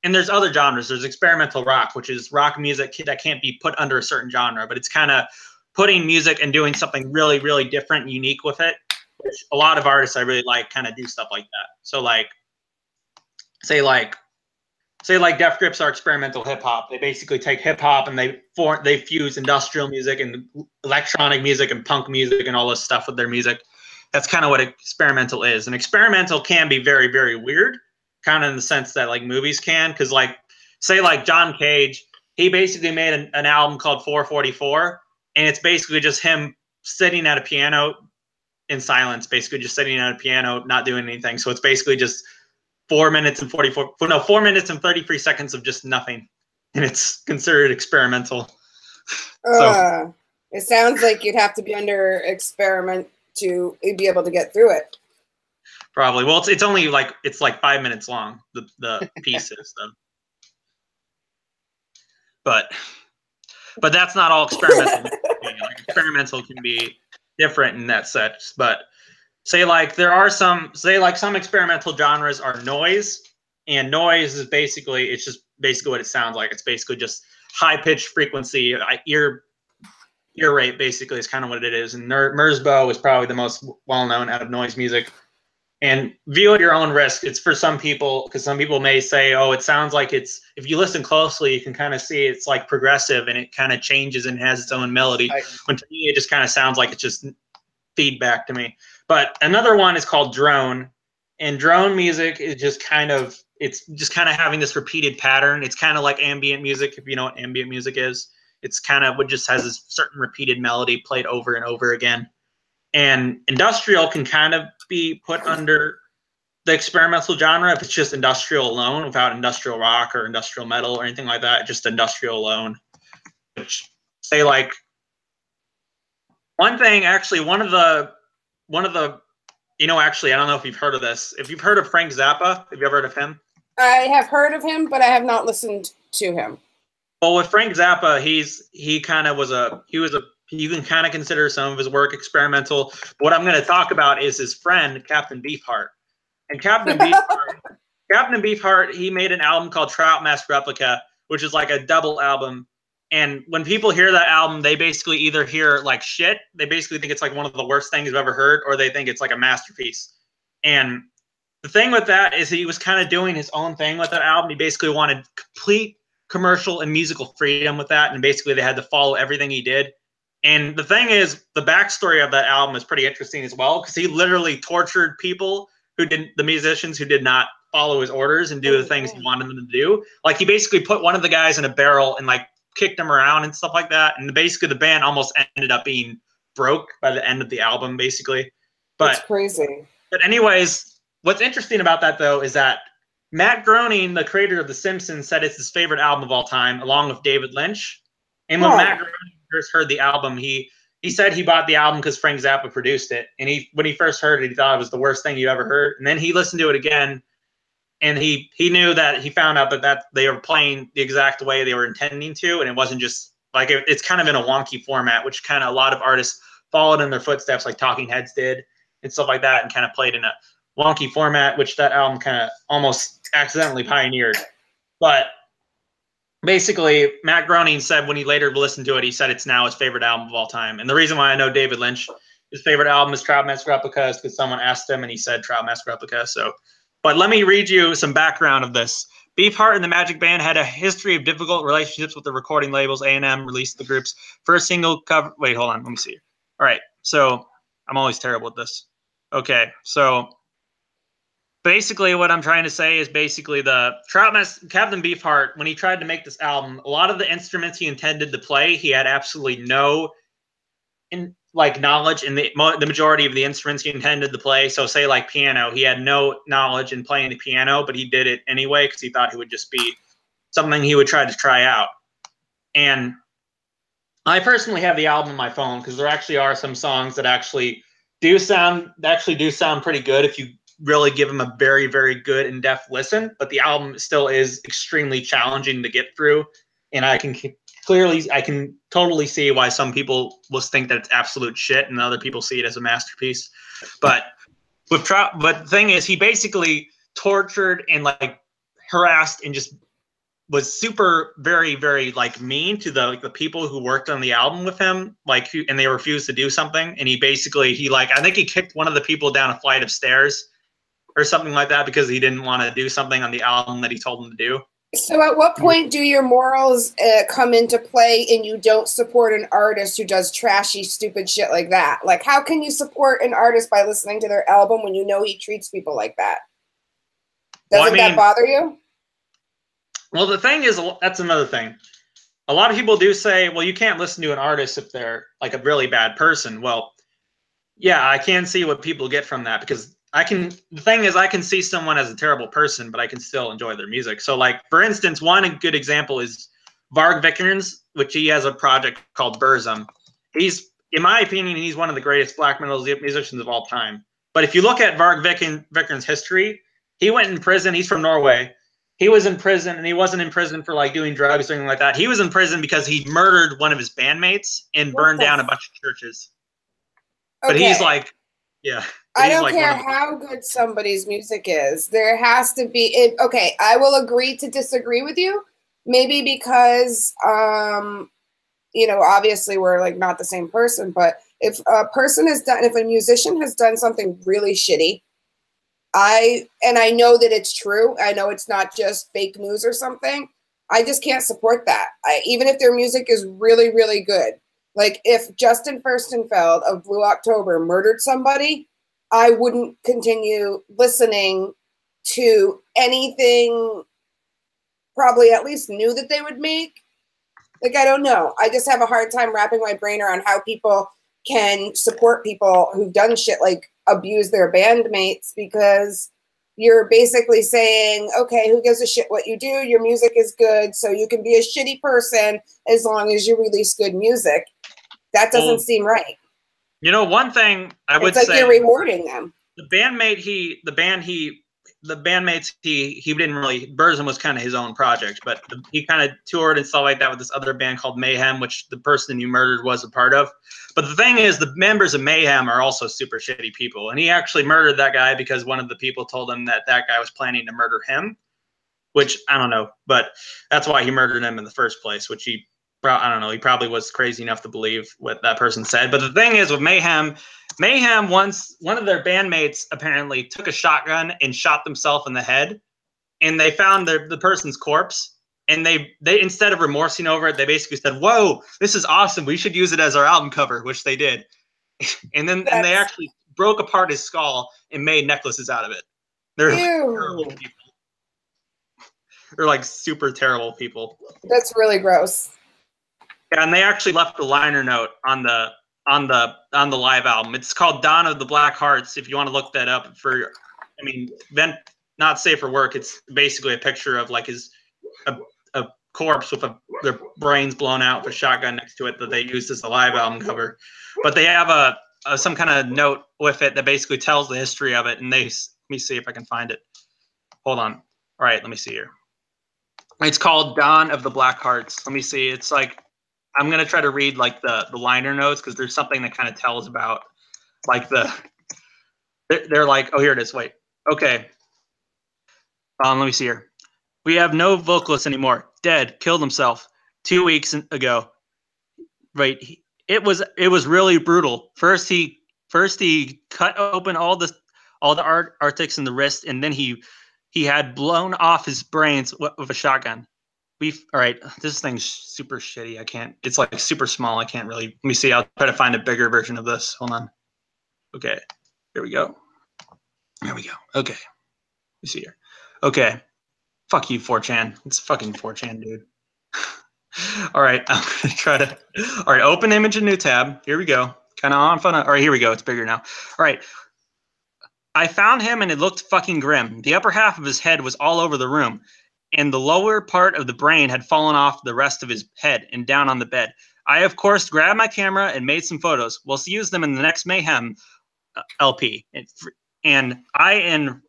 And there's other genres. There's experimental rock, which is rock music that can't be put under a certain genre, but it's kind of putting music and doing something really, really different and unique with it, which a lot of artists I really like kind of do stuff like that. So like, say like Death Grips are experimental hip hop. They basically take hip hop and they fuse industrial music and electronic music and punk music and all this stuff with their music. That's kind of what experimental is. And experimental can be very, very weird, kind of in the sense that like movies can, because like say like John Cage, he basically made an album called 444, and it's basically just him sitting at a piano in silence, basically just sitting at a piano, not doing anything. So it's basically just 4 minutes and 33 seconds of just nothing, and it's considered experimental. So it sounds like you'd have to be under experiment to be able to get through it. Probably. Well, it's only like 5 minutes long, the pieces though. But that's not all experimental. Like experimental can be different in that sense. But say like some experimental genres are noise, and noise is basically what it sounds like. It's basically just high pitched frequency, ear rate basically is kind of what it is. And Merzbow is probably the most well known out of noise music. And view at your own risk. It's for some people, because some people may say, oh, it sounds like if you listen closely, you can kind of see it's like progressive and it kind of changes and has its own melody. When to me, it just kind of sounds like it's just feedback to me. But another one is called drone. And drone music is just kind of having this repeated pattern. It's kind of like ambient music, if you know what ambient music is. It's kind of what just has this certain repeated melody played over and over again. And industrial can kind of be put under the experimental genre if it's just industrial alone, without industrial rock or industrial metal or anything like that, just industrial alone. Which say like one of the actually, I don't know if you've heard of this. If you've heard of Frank Zappa, have you ever heard of him? I have heard of him, but I have not listened to him. Well, with Frank Zappa, you can kind of consider some of his work experimental. But what I'm going to talk about is his friend, Captain Beefheart. And Captain Beefheart, he made an album called Trout Mask Replica, which is like a double album. And when people hear that album, they basically either hear like shit, they basically think it's like one of the worst things you've ever heard, or they think it's like a masterpiece. And the thing with that is he was kind of doing his own thing with that album. He basically wanted complete commercial and musical freedom with that. And basically they had to follow everything he did. And the thing is, the backstory of that album is pretty interesting as well, because he literally tortured people the musicians who did not follow his orders and do the things he wanted them to do. Like he basically put one of the guys in a barrel and like kicked him around and stuff like that. And basically the band almost ended up being broke by the end of the album, basically. But that's crazy. But anyways, what's interesting about that though is that Matt Groening, the creator of The Simpsons, said it's his favorite album of all time, along with David Lynch. And when Matt Groening first heard the album, he he said he bought the album because Frank Zappa produced it, and when he first heard it, he thought it was the worst thing you ever heard. And then he listened to it again, and he knew that he found out that they were playing the exact way they were intending to, and it wasn't just like it's kind of in a wonky format, which kind of a lot of artists followed in their footsteps, like Talking Heads did and stuff like that, and kind of played in a wonky format, which that album kind of almost accidentally pioneered. But basically, Matt Groening said when he later listened to it, he said it's now his favorite album of all time. And the reason why I know David Lynch, his favorite album is Trout Mask Replica, is because someone asked him and he said Trout Mask Replica. So, but let me read you some background of this. Beefheart and the Magic Band had a history of difficult relationships with the recording labels. A&M released the group's first single cover. Wait, hold on. Let me see. All right. So I'm always terrible at this. Okay. So basically, what I'm trying to say is basically the Captain Beefheart, when he tried to make this album, a lot of the instruments he intended to play, he had absolutely no knowledge in the majority of the instruments he intended to play. So say like piano, he had no knowledge in playing the piano, but he did it anyway because he thought it would just be something he would try out. And I personally have the album on my phone because there actually are some songs that actually do sound pretty good if you really give them a very, very good in-depth listen, but the album still is extremely challenging to get through. And I can totally see why some people will think that it's absolute shit and other people see it as a masterpiece. But the thing is, he basically tortured and like harassed and just was super, very, very like mean to the people who worked on the album with him, and they refused to do something. And I think he kicked one of the people down a flight of stairs or something like that because he didn't want to do something on the album that he told him to do. So at what point do your morals come into play and you don't support an artist who does trashy, stupid shit like that? Like, how can you support an artist by listening to their album when you know he treats people like that? Doesn't that bother you? Well, the thing is, that's another thing. A lot of people do say, well, you can't listen to an artist if they're like a really bad person. Well, yeah, I can see what people get from that because the thing is, I can see someone as a terrible person, but I can still enjoy their music. So like, for instance, one good example is Varg Vikernes, which he has a project called Burzum. In my opinion, he's one of the greatest black metal musicians of all time. But if you look at Varg Vikernes' history, he went in prison. He's from Norway. He was in prison, and he wasn't in prison for like doing drugs or anything like that. He was in prison because he murdered one of his bandmates and burned down a bunch of churches. Okay. But he's like, yeah. I don't care how good somebody's music is. There has to be okay, I will agree to disagree with you. Maybe because obviously we're like not the same person, but if a musician has done something really shitty, I know that it's true. I know it's not just fake news or something. I just can't support that. Even if their music is really, really good. Like if Justin Furstenfeld of Blue October murdered somebody, I wouldn't continue listening to anything probably at least new that they would make. Like, I don't know. I just have a hard time wrapping my brain around how people can support people who've done shit like abuse their bandmates, because you're basically saying, okay, who gives a shit what you do? Your music is good, so you can be a shitty person as long as you release good music. That doesn't seem right. One thing I would say, you're rewarding them. The bandmates he didn't really. Burzum was kind of his own project, but he kind of toured and stuff like that with this other band called Mayhem, which the person you murdered was a part of. But the thing is, the members of Mayhem are also super shitty people, and he actually murdered that guy because one of the people told him that guy was planning to murder him, which I don't know, but that's why he murdered him in the first place, which he probably was crazy enough to believe what that person said. But the thing is with Mayhem once, one of their bandmates apparently took a shotgun and shot themselves in the head, and they found the person's corpse, and they instead of remorsing over it, they basically said, whoa, this is awesome, we should use it as our album cover, which they did. And they actually broke apart his skull and made necklaces out of it. They're like terrible people. They're like super terrible people. That's really gross. Yeah, and they actually left a liner note on the live album. It's called Dawn of the Black Hearts. If you want to look that up not safe for work. It's basically a picture of like a corpse with their brains blown out with a shotgun next to it that they used as the live album cover. But they have some kind of note with it that basically tells the history of it. And let me see if I can find it. Hold on. All right, let me see here. It's called Dawn of the Black Hearts. Let me see. It's like, I'm going to try to read like the liner notes because there's something that kind of tells about like they're like, oh, here it is. Wait. Okay. Let me see here. We have no vocalist anymore. Dead. Killed himself 2 weeks ago. Right. It was really brutal. First he cut open all the arctics in the wrist, and then he had blown off his brains with a shotgun. All right. This thing's super shitty. I can't. It's like super small. I can't really. Let me see. I'll try to find a bigger version of this. Hold on. Okay. Here we go. There we go. Okay. Let me see here. Okay. Fuck you, 4chan. It's fucking 4chan, dude. All right, I'm gonna try to. All right, open image in new tab. Here we go. Kind of on fun. All right, here we go. It's bigger now. All right. I found him and it looked fucking grim. The upper half of his head was all over the room, and the lower part of the brain had fallen off the rest of his head and down on the bed. I, of course, grabbed my camera and made some photos. We'll use them in the next Mayhem LP. And I and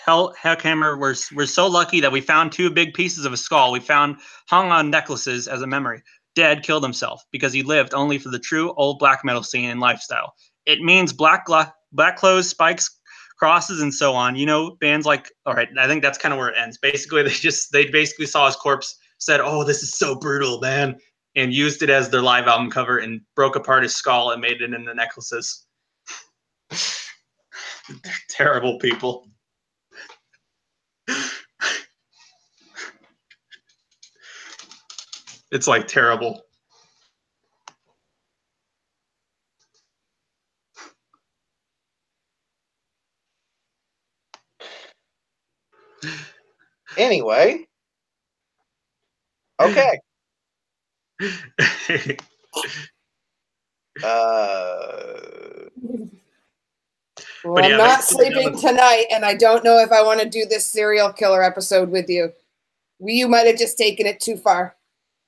Hellhammer were so lucky that we found 2 big pieces of a skull we found hung on necklaces as a memory. Dead killed himself because he lived only for the true old black metal scene and lifestyle. It means black clothes, spikes, crosses, and so on. You know, bands like, all right, I think that's kind of where it ends. Basically, they basically saw his corpse, said, oh, this is so brutal, man, and used it as their live album cover and broke apart his skull and made it into necklaces. They're terrible people. It's like terrible. Anyway. Okay. Well, I'm not sleeping tonight, and I don't know if I want to do this serial killer episode with you. You might have just taken it too far.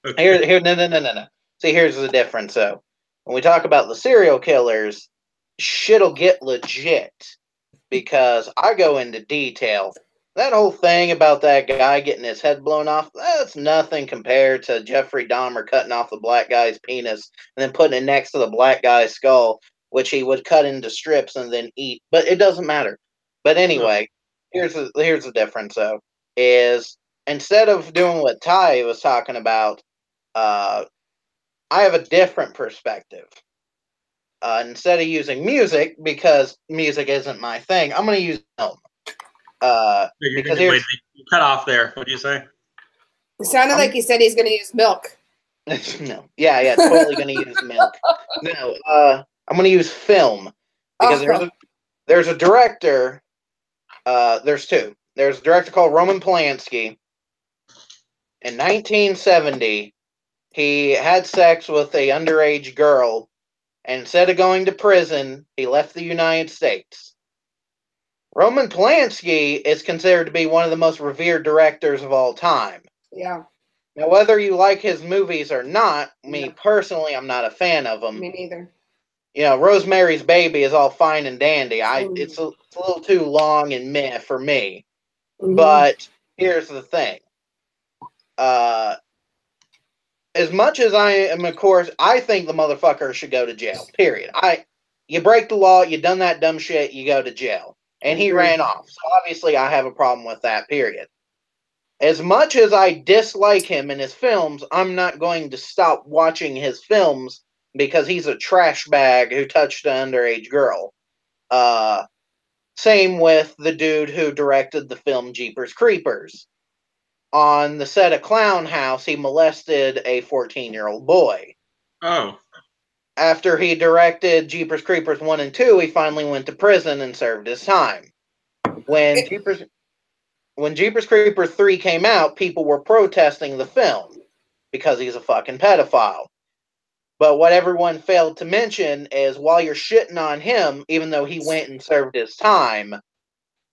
Okay. Here, no. See, here's the difference, though. When we talk about the serial killers, shit'll get legit because I go into detail. That whole thing about that guy getting his head blown off, that's nothing compared to Jeffrey Dahmer cutting off the black guy's penis and then putting it next to the black guy's skull, which he would cut into strips and then eat. But it doesn't matter. But anyway, here's the difference, though, is instead of doing what Ty was talking about, I have a different perspective. Instead of using music, because music isn't my thing, I'm going to use film. Because wait, you cut off there. What did you say? It sounded like he said he's going to use milk. No. Yeah, totally going to use milk. No, I'm going to use film. Because there's a director, there's 2. There's a director called Roman Polanski. In 1970, he had sex with an underage girl, and instead of going to prison, he left the United States. Roman Polanski is considered to be one of the most revered directors of all time. Yeah. Now, whether you like his movies or not, me personally, I'm not a fan of them. Me neither. You know, Rosemary's Baby is all fine and dandy. It's a little too long and meh for me. Mm-hmm. But here's the thing. As much as I am, of course, I think the motherfucker should go to jail. Period. You break the law, you done that dumb shit, you go to jail. And he ran off. So obviously I have a problem with that, period. As much as I dislike him in his films, I'm not going to stop watching his films because he's a trash bag who touched an underage girl. Same with the dude who directed the film Jeepers Creepers. On the set of Clown House, he molested a 14-year-old boy. Oh. After he directed Jeepers Creepers 1 and 2, he finally went to prison and served his time. When Jeepers Creepers 3 came out, people were protesting the film because he's a fucking pedophile. But what everyone failed to mention is while you're shitting on him, even though he went and served his time,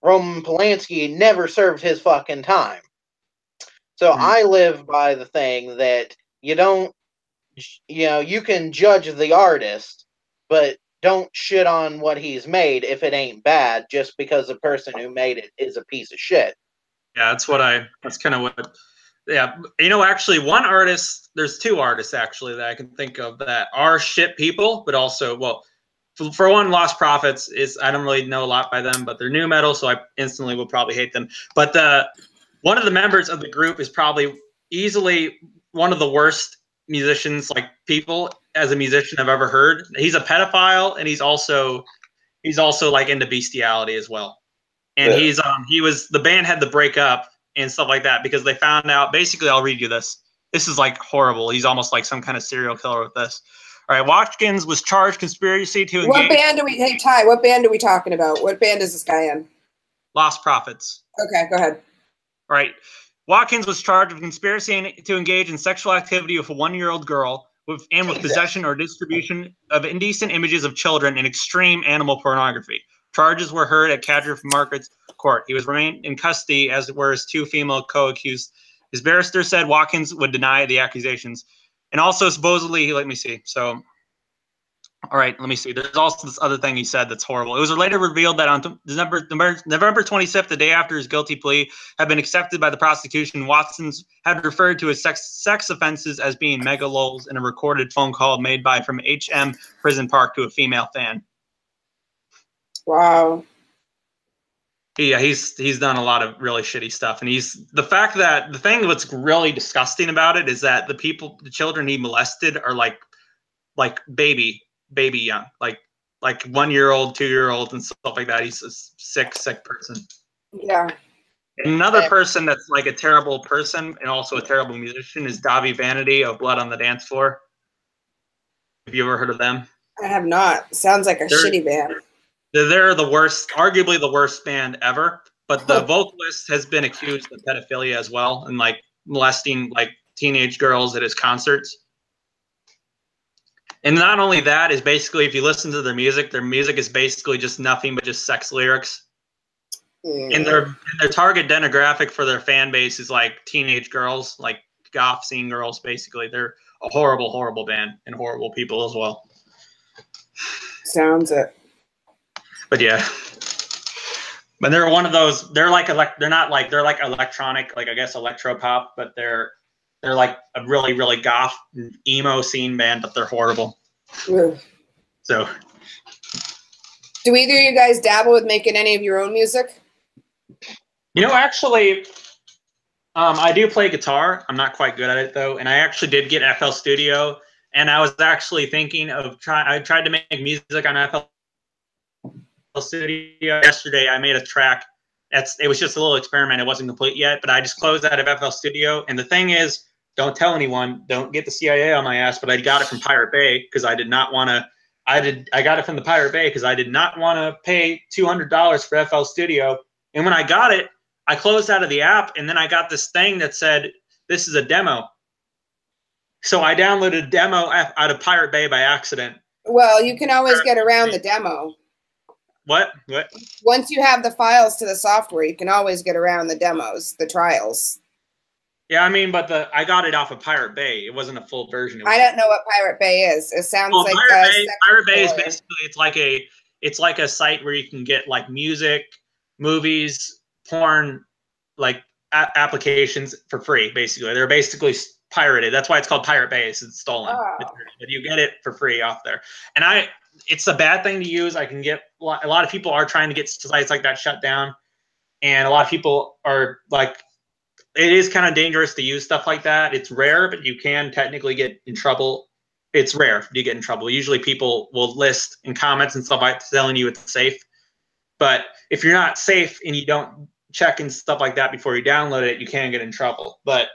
Roman Polanski never served his fucking time. So I live by the thing that you don't, you can judge the artist, but don't shit on what he's made if it ain't bad just because the person who made it is a piece of shit. Yeah, that's kind of what, yeah. Actually, one artist, there's two artists actually that I can think of that are shit people, but also, well, for one, Lost Prophets is, I don't really know a lot by them, but they're new metal, so I instantly will probably hate them. But one of the members of the group is probably easily one of the worst musicians, like people as a musician I've ever heard. He's a pedophile, and he's also like into bestiality as well. And the band had to break up and stuff like that because they found out. Basically, I'll read you this. This is like horrible. He's almost like some kind of serial killer with this. All right, Watkins was charged conspiracy to engage. What band are we? Hey Ty, what band are we talking about? What band is this guy in? Lost Prophets. Okay, go ahead. All right, Watkins was charged with conspiracy to engage in sexual activity with a 1-year-old girl, with possession or distribution of indecent images of children and extreme animal pornography. Charges were heard at Cadriff Market's court. He was remained in custody, as were his 2 female co-accused. His barrister said Watkins would deny the accusations. And also, supposedly, let me see. So, all right, let me see. There's also this other thing he said that's horrible. It was later revealed that on November 25th, the day after his guilty plea had been accepted by the prosecution, Watkins had referred to his sex offenses as being megalols in a recorded phone call made from HM Prison Park to a female fan. Wow. Yeah, he's done a lot of really shitty stuff, and the thing what's really disgusting about it is that the children he molested are like baby young, like 1-year-old, 2-year-old, and stuff like that. He's a sick person. Yeah. Another person that's like a terrible person and also a terrible musician is Davi Vanity of Blood on the Dance Floor. Have you ever heard of them? I have not. Sounds like a shitty band. They're the worst, arguably the worst band ever. But the vocalist has been accused of pedophilia as well, and like molesting like teenage girls at his concerts. And not only that, is basically, if you listen to their music is basically just nothing but just sex lyrics. And their target demographic for their fan base is like teenage girls, like goth scene girls. Basically, they're a horrible, horrible band and horrible people as well. Sounds it. But yeah, but they're one of those. They're like they're like electronic, like I guess electro pop, but they're like a really, really goth emo scene band, but they're horrible. Ugh. So, do either of you guys dabble with making any of your own music? Actually, I do play guitar. I'm not quite good at it though, and I actually did get FL Studio, and I was actually thinking of I tried to make music on FL Studio yesterday. I made a track. It was just a little experiment. It wasn't complete yet, but I just closed out of FL Studio. And the thing is, don't tell anyone. Don't get the CIA on my ass. But I got it from Pirate Bay because I did not want to. I got it from the Pirate Bay because I did not want to pay $200 for FL Studio. And when I got it, I closed out of the app, and then I got this thing that said, "This is a demo." So I downloaded a demo out of Pirate Bay by accident. Well, you can always get around the demo. What? Once you have the files to the software, you can always get around the demos, the trials. Yeah, I mean, but I got it off of Pirate Bay. It wasn't a full version. I don't know what Pirate Bay is. It sounds like Pirate Bay is basically it's like a site where you can get like music, movies, porn, like applications for free. Basically, they're basically pirated. That's why it's called Pirate Bay. It's stolen. But you get it for free off there. And it's a bad thing to use. I can get a lot of people are trying to get sites like that shut down, and a lot of people are like, it is kind of dangerous to use stuff like that. It's rare, but you can technically get in trouble. It's rare you get in trouble. Usually people will list in comments and stuff like telling you it's safe. But if you're not safe and you don't check and stuff like that before you download it, you can get in trouble. But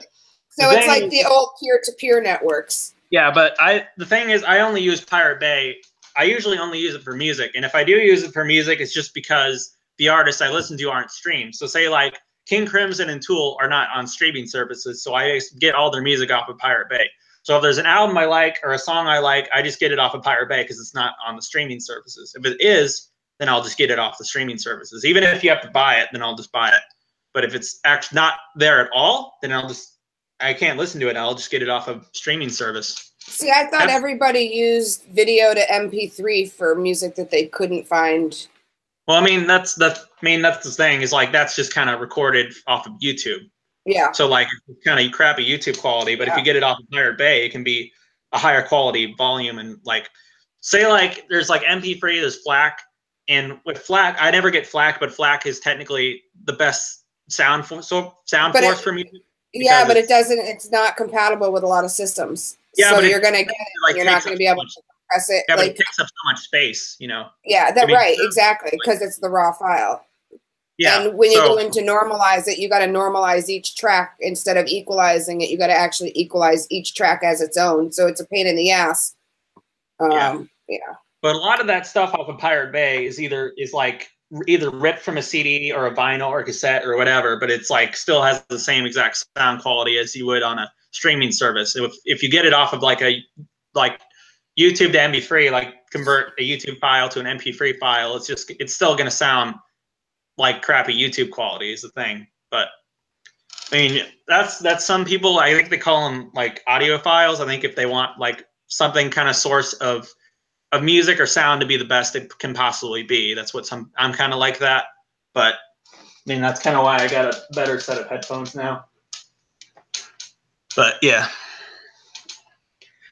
so it's like the old peer-to-peer networks. Yeah, but the thing is, I only use Pirate Bay. I usually only use it for music. And if I do use it for music, it's just because the artists I listen to aren't streamed. So say like King Crimson and Tool are not on streaming services, so I get all their music off of Pirate Bay. So if there's an album I like or a song I like, I just get it off of Pirate Bay because it's not on the streaming services. If it is, then I'll just get it off the streaming services. Even if you have to buy it, then I'll just buy it. But if it's actually not there at all, then I'll just I can't listen to it. I'll just get it off of streaming service. See, I thought everybody used video to MP3 for music that they couldn't find. Well, I mean, that's the thing is like that's just kind of recorded off of YouTube. Yeah. So like it's kind of crappy YouTube quality, but if you get it off of Pirate Bay, it can be a higher quality volume and like say like there's like MP3, there's FLAC, and with FLAC, I never get FLAC, but FLAC is technically the best sound force for music. Yeah, but it's not compatible with a lot of systems. Yeah, so but you're gonna get it. Like, you're not gonna be able to compress it. Yeah, but it takes up so much space, you know. Yeah, right, exactly, because it's the raw file. Yeah. And when you go into normalize it, you got to normalize each track instead of equalizing it. You got to actually equalize each track as its own. So it's a pain in the ass. Yeah. But a lot of that stuff off of Pirate Bay is either ripped from a CD or a vinyl or a cassette or whatever, but it's like still has the same exact sound quality as you would on a streaming service. If you get it off of like YouTube to MP3, like convert a YouTube file to an MP3 file, it's still going to sound like crappy YouTube quality is the thing. But I mean, that's some people, I think they call them like audiophiles. I think if they want like something kind of source of music or sound to be the best it can possibly be, that's what I'm kind of like that. But I mean, that's kind of why I got a better set of headphones now. But yeah,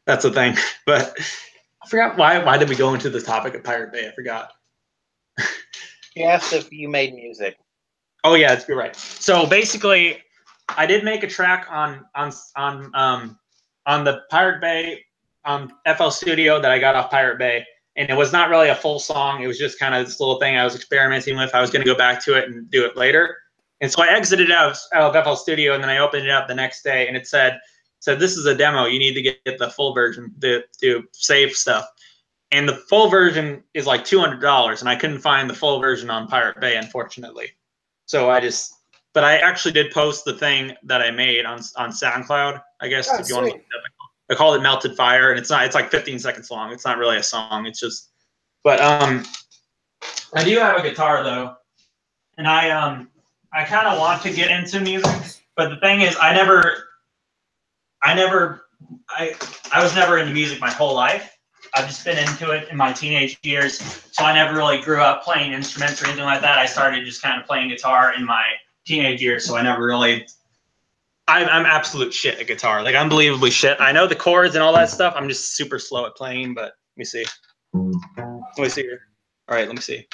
that's the thing. But I forgot why did we go into the topic of Pirate Bay? I forgot. You asked if you made music. Oh yeah, you're right. So basically, I did make a track on the Pirate Bay FL Studio that I got off Pirate Bay, and it was not really a full song. It was just kind of this little thing I was experimenting with. I was going to go back to it and do it later, and so I exited out of FL Studio, and then I opened it up the next day, and it said this is a demo. You need to get the full version to save stuff. And the full version is like $200, and I couldn't find the full version on Pirate Bay, unfortunately. So but I actually did post the thing that I made on SoundCloud, I guess, if you want to look it up. I called it Melted Fire, and it's like 15 seconds long. It's not really a song. It's just, but I do have a guitar though, and I kind of want to get into music, but the thing is, I was never into music my whole life. I've just been into it in my teenage years, so I never really grew up playing instruments or anything like that. I started just kind of playing guitar in my teenage years, so I never really. I'm absolute shit at guitar, like unbelievably shit. I know the chords and all that stuff. I'm just super slow at playing, but let me see. Let me see here. All right, let me see.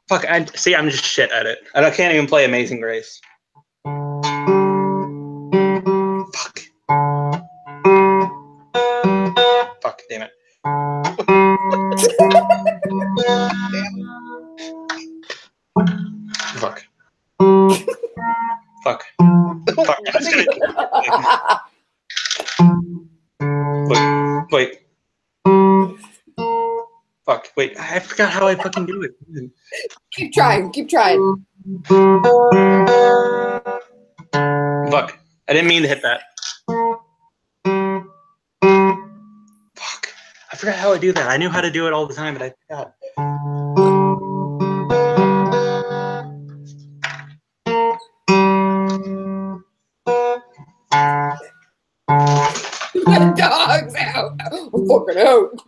Fuck. I'm just shit at it. I can't even play Amazing Grace. Fuck. Fuck, damn it. Fuck. Fuck. Fuck. Wait. Fuck. Wait. I forgot how I fucking do it. Keep trying. Fuck. I didn't mean to hit that. Fuck. I forgot how I do that. I knew how to do it all the time, but I forgot. The dog's out. I'm fucking out.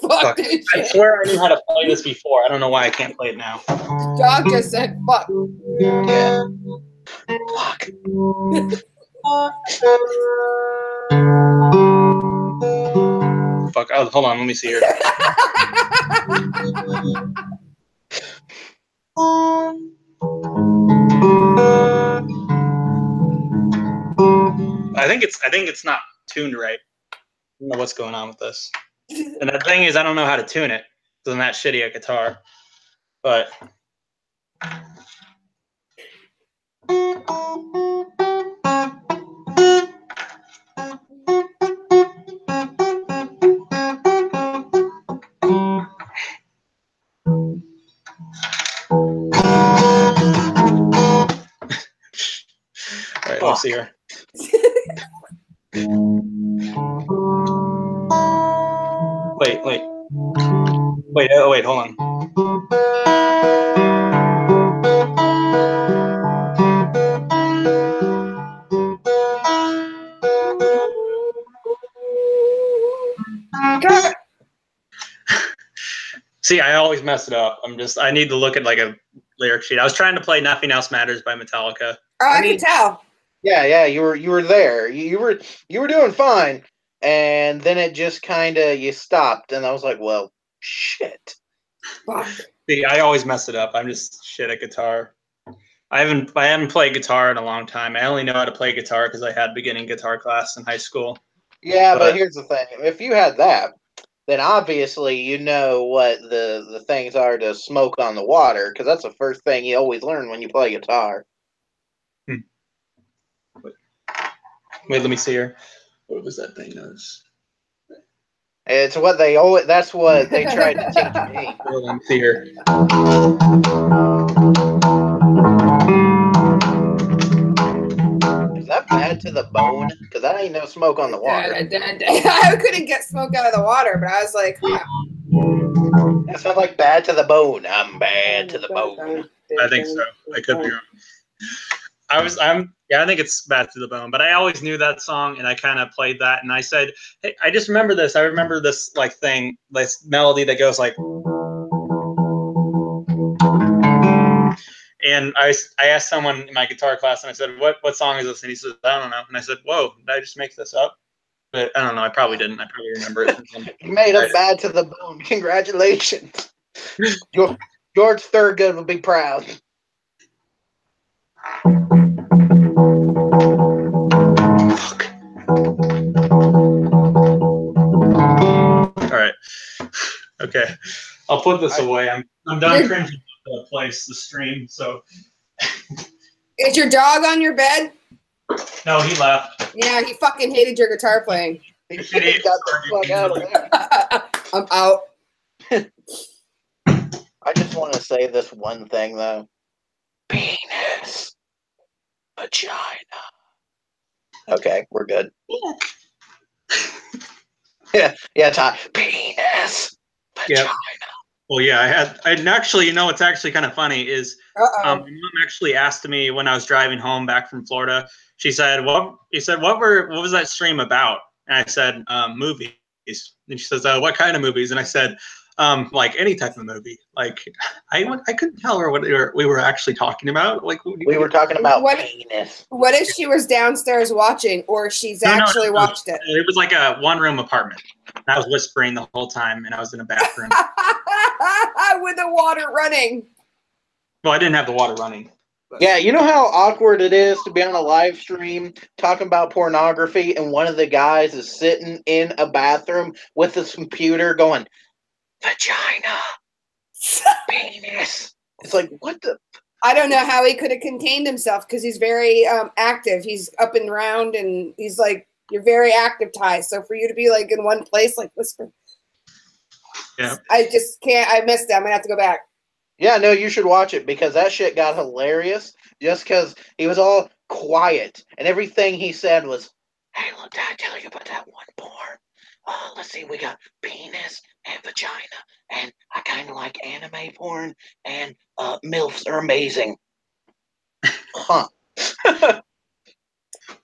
Fuck this shit. I swear I knew how to play this before. I don't know why I can't play it now. The dog just said fuck. Yeah. Fuck. Fuck. Oh, hold on. Let me see here. I think it's not tuned right. I don't know what's going on with this. And the thing is, I don't know how to tune it. Because I'm that shitty at guitar. But all right, let's see here. Wait. Wait, wait, hold on. See, I always mess it up. I need to look at like a lyric sheet. I was trying to play "Nothing Else Matters" by Metallica. Oh, I can tell. Yeah, you were there. You were doing fine, and then it just kind of you stopped, and I was like, well, shit. Fuck. See, I always mess it up. I'm just shit at guitar. I haven't played guitar in a long time. I only know how to play guitar because I had beginning guitar class in high school. Yeah, but here's the thing: if you had that, then obviously you know what the things are to smoke on the water, because that's the first thing you always learn when you play guitar. Wait, let me see here. What was that thing? It's what they always. That's what they tried to teach me. Let me see here. Is that bad to the bone? Because that ain't no smoke on the water. I couldn't get smoke out of the water, but I was like, That sounds like bad to the bone. I'm bad to the bone. I think so. I could be wrong. I think it's bad to the bone, but I always knew that song and I kind of played that and I said, hey, I just remember this. I remember this like thing, this melody that goes like, and I asked someone in my guitar class and I said, what song is this? And he said, I don't know. And I said, whoa, did I just make this up? But I don't know. I probably didn't. I probably remember it. You made it bad to the bone. Congratulations. George Thurgood would be proud. Fuck. All right. Okay. I'll put this away. I'm done cringing the place, the stream. So. Is your dog on your bed? No, he left. Yeah, he fucking hated your guitar playing. He got the fuck out of there. I'm out. I just want to say this one thing though. Penis. Vagina. Okay, we're good. Yeah, Ty. Penis. Vagina. Yep. Well, yeah, and actually, you know, what's actually kind of funny is my mom actually asked me when I was driving home back from Florida. She said, what was that stream about? And I said, movies. And she says, what kind of movies? And I said, like any type of movie. Like I couldn't tell her what we were actually talking about. Like we were talking about penis. What if she was downstairs watching, or she's actually watched it? It was like a one-room apartment. I was whispering the whole time, and I was in a bathroom with the water running. Well, I didn't have the water running. Yeah, you know how awkward it is to be on a live stream talking about pornography, and one of the guys is sitting in a bathroom with his computer going, vagina, penis. It's like, what the? I don't know how he could have contained himself because he's very active. He's up and round, and he's like, you're very active, Ty. So for you to be like in one place, like whisper. Yeah. I just can't. I missed it. I'm gonna have to go back. Yeah, no, you should watch it because that shit got hilarious. Just because he was all quiet and everything he said was, "Hey, look, did I tell you about that one porn? Let's see, we got penis and vagina, and I kind of like anime porn, and MILFs are amazing." Huh.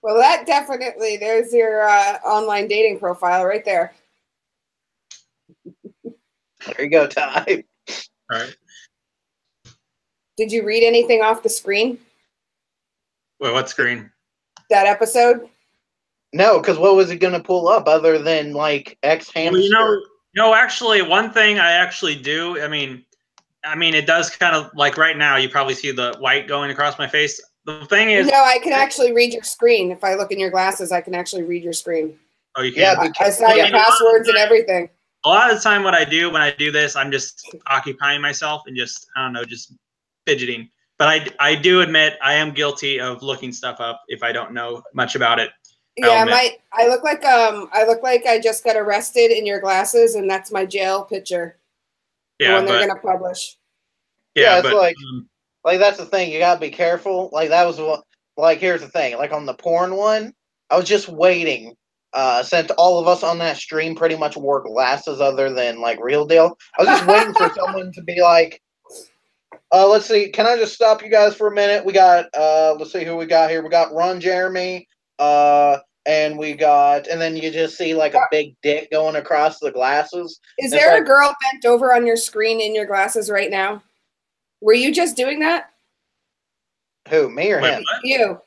Well, that definitely, there's your online dating profile right there. There you go, Ty. All right. Did you read anything off the screen? Wait, what screen? That episode? No, because what was it going to pull up other than like X hamster? Well, no, actually, one thing I actually do. I mean, it does kind of like right now. You probably see the white going across my face. The thing is, no, I can actually read your screen. If I look in your glasses, I can actually read your screen. Oh, you can. Yeah, I saw your passwords and everything. A lot of the time, what I do when I do this, I'm just occupying myself and just, I don't know, just fidgeting. But I do admit I am guilty of looking stuff up if I don't know much about it. Yeah, I look like I just got arrested in your glasses, and that's my jail picture. Yeah, when they're gonna publish. Yeah, it's like that's the thing. You gotta be careful. Like that was what. Like here's the thing. Like on the porn one, I was just waiting since all of us on that stream pretty much wore glasses other than like Real Deal, I was just waiting for someone to be like, let's see, can I just stop you guys for a minute? We got, let's see who we got here. We got Ron Jeremy, and then you just see like a big dick going across the glasses. Is there a girl bent over on your screen in your glasses right now? Were you just doing that? Who, me or him? What? You.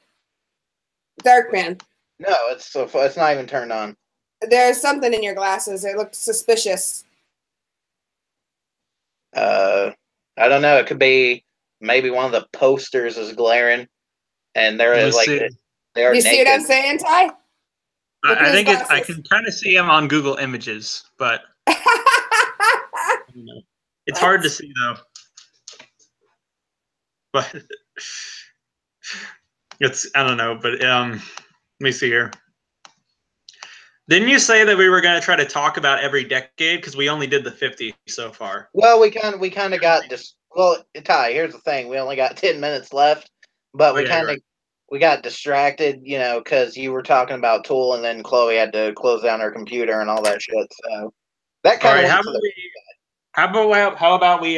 Dark man. No, it's not even turned on. There's something in your glasses. It looked suspicious. I don't know. It could be maybe one of the posters is glaring, and they're Let's like see. they are You naked. see what I'm saying, Ty? I think I can kind of see him on Google Images, but it's hard to see though. But I don't know, but let me see here. Didn't you say that we were going to try to talk about every decade because we only did the 50 so far? Well, we kind of got just Ty. Here's the thing: we only got 10 minutes left, but we got distracted, because you were talking about Tool, and then Chloe had to close down her computer and all that shit. So that kind of. How about we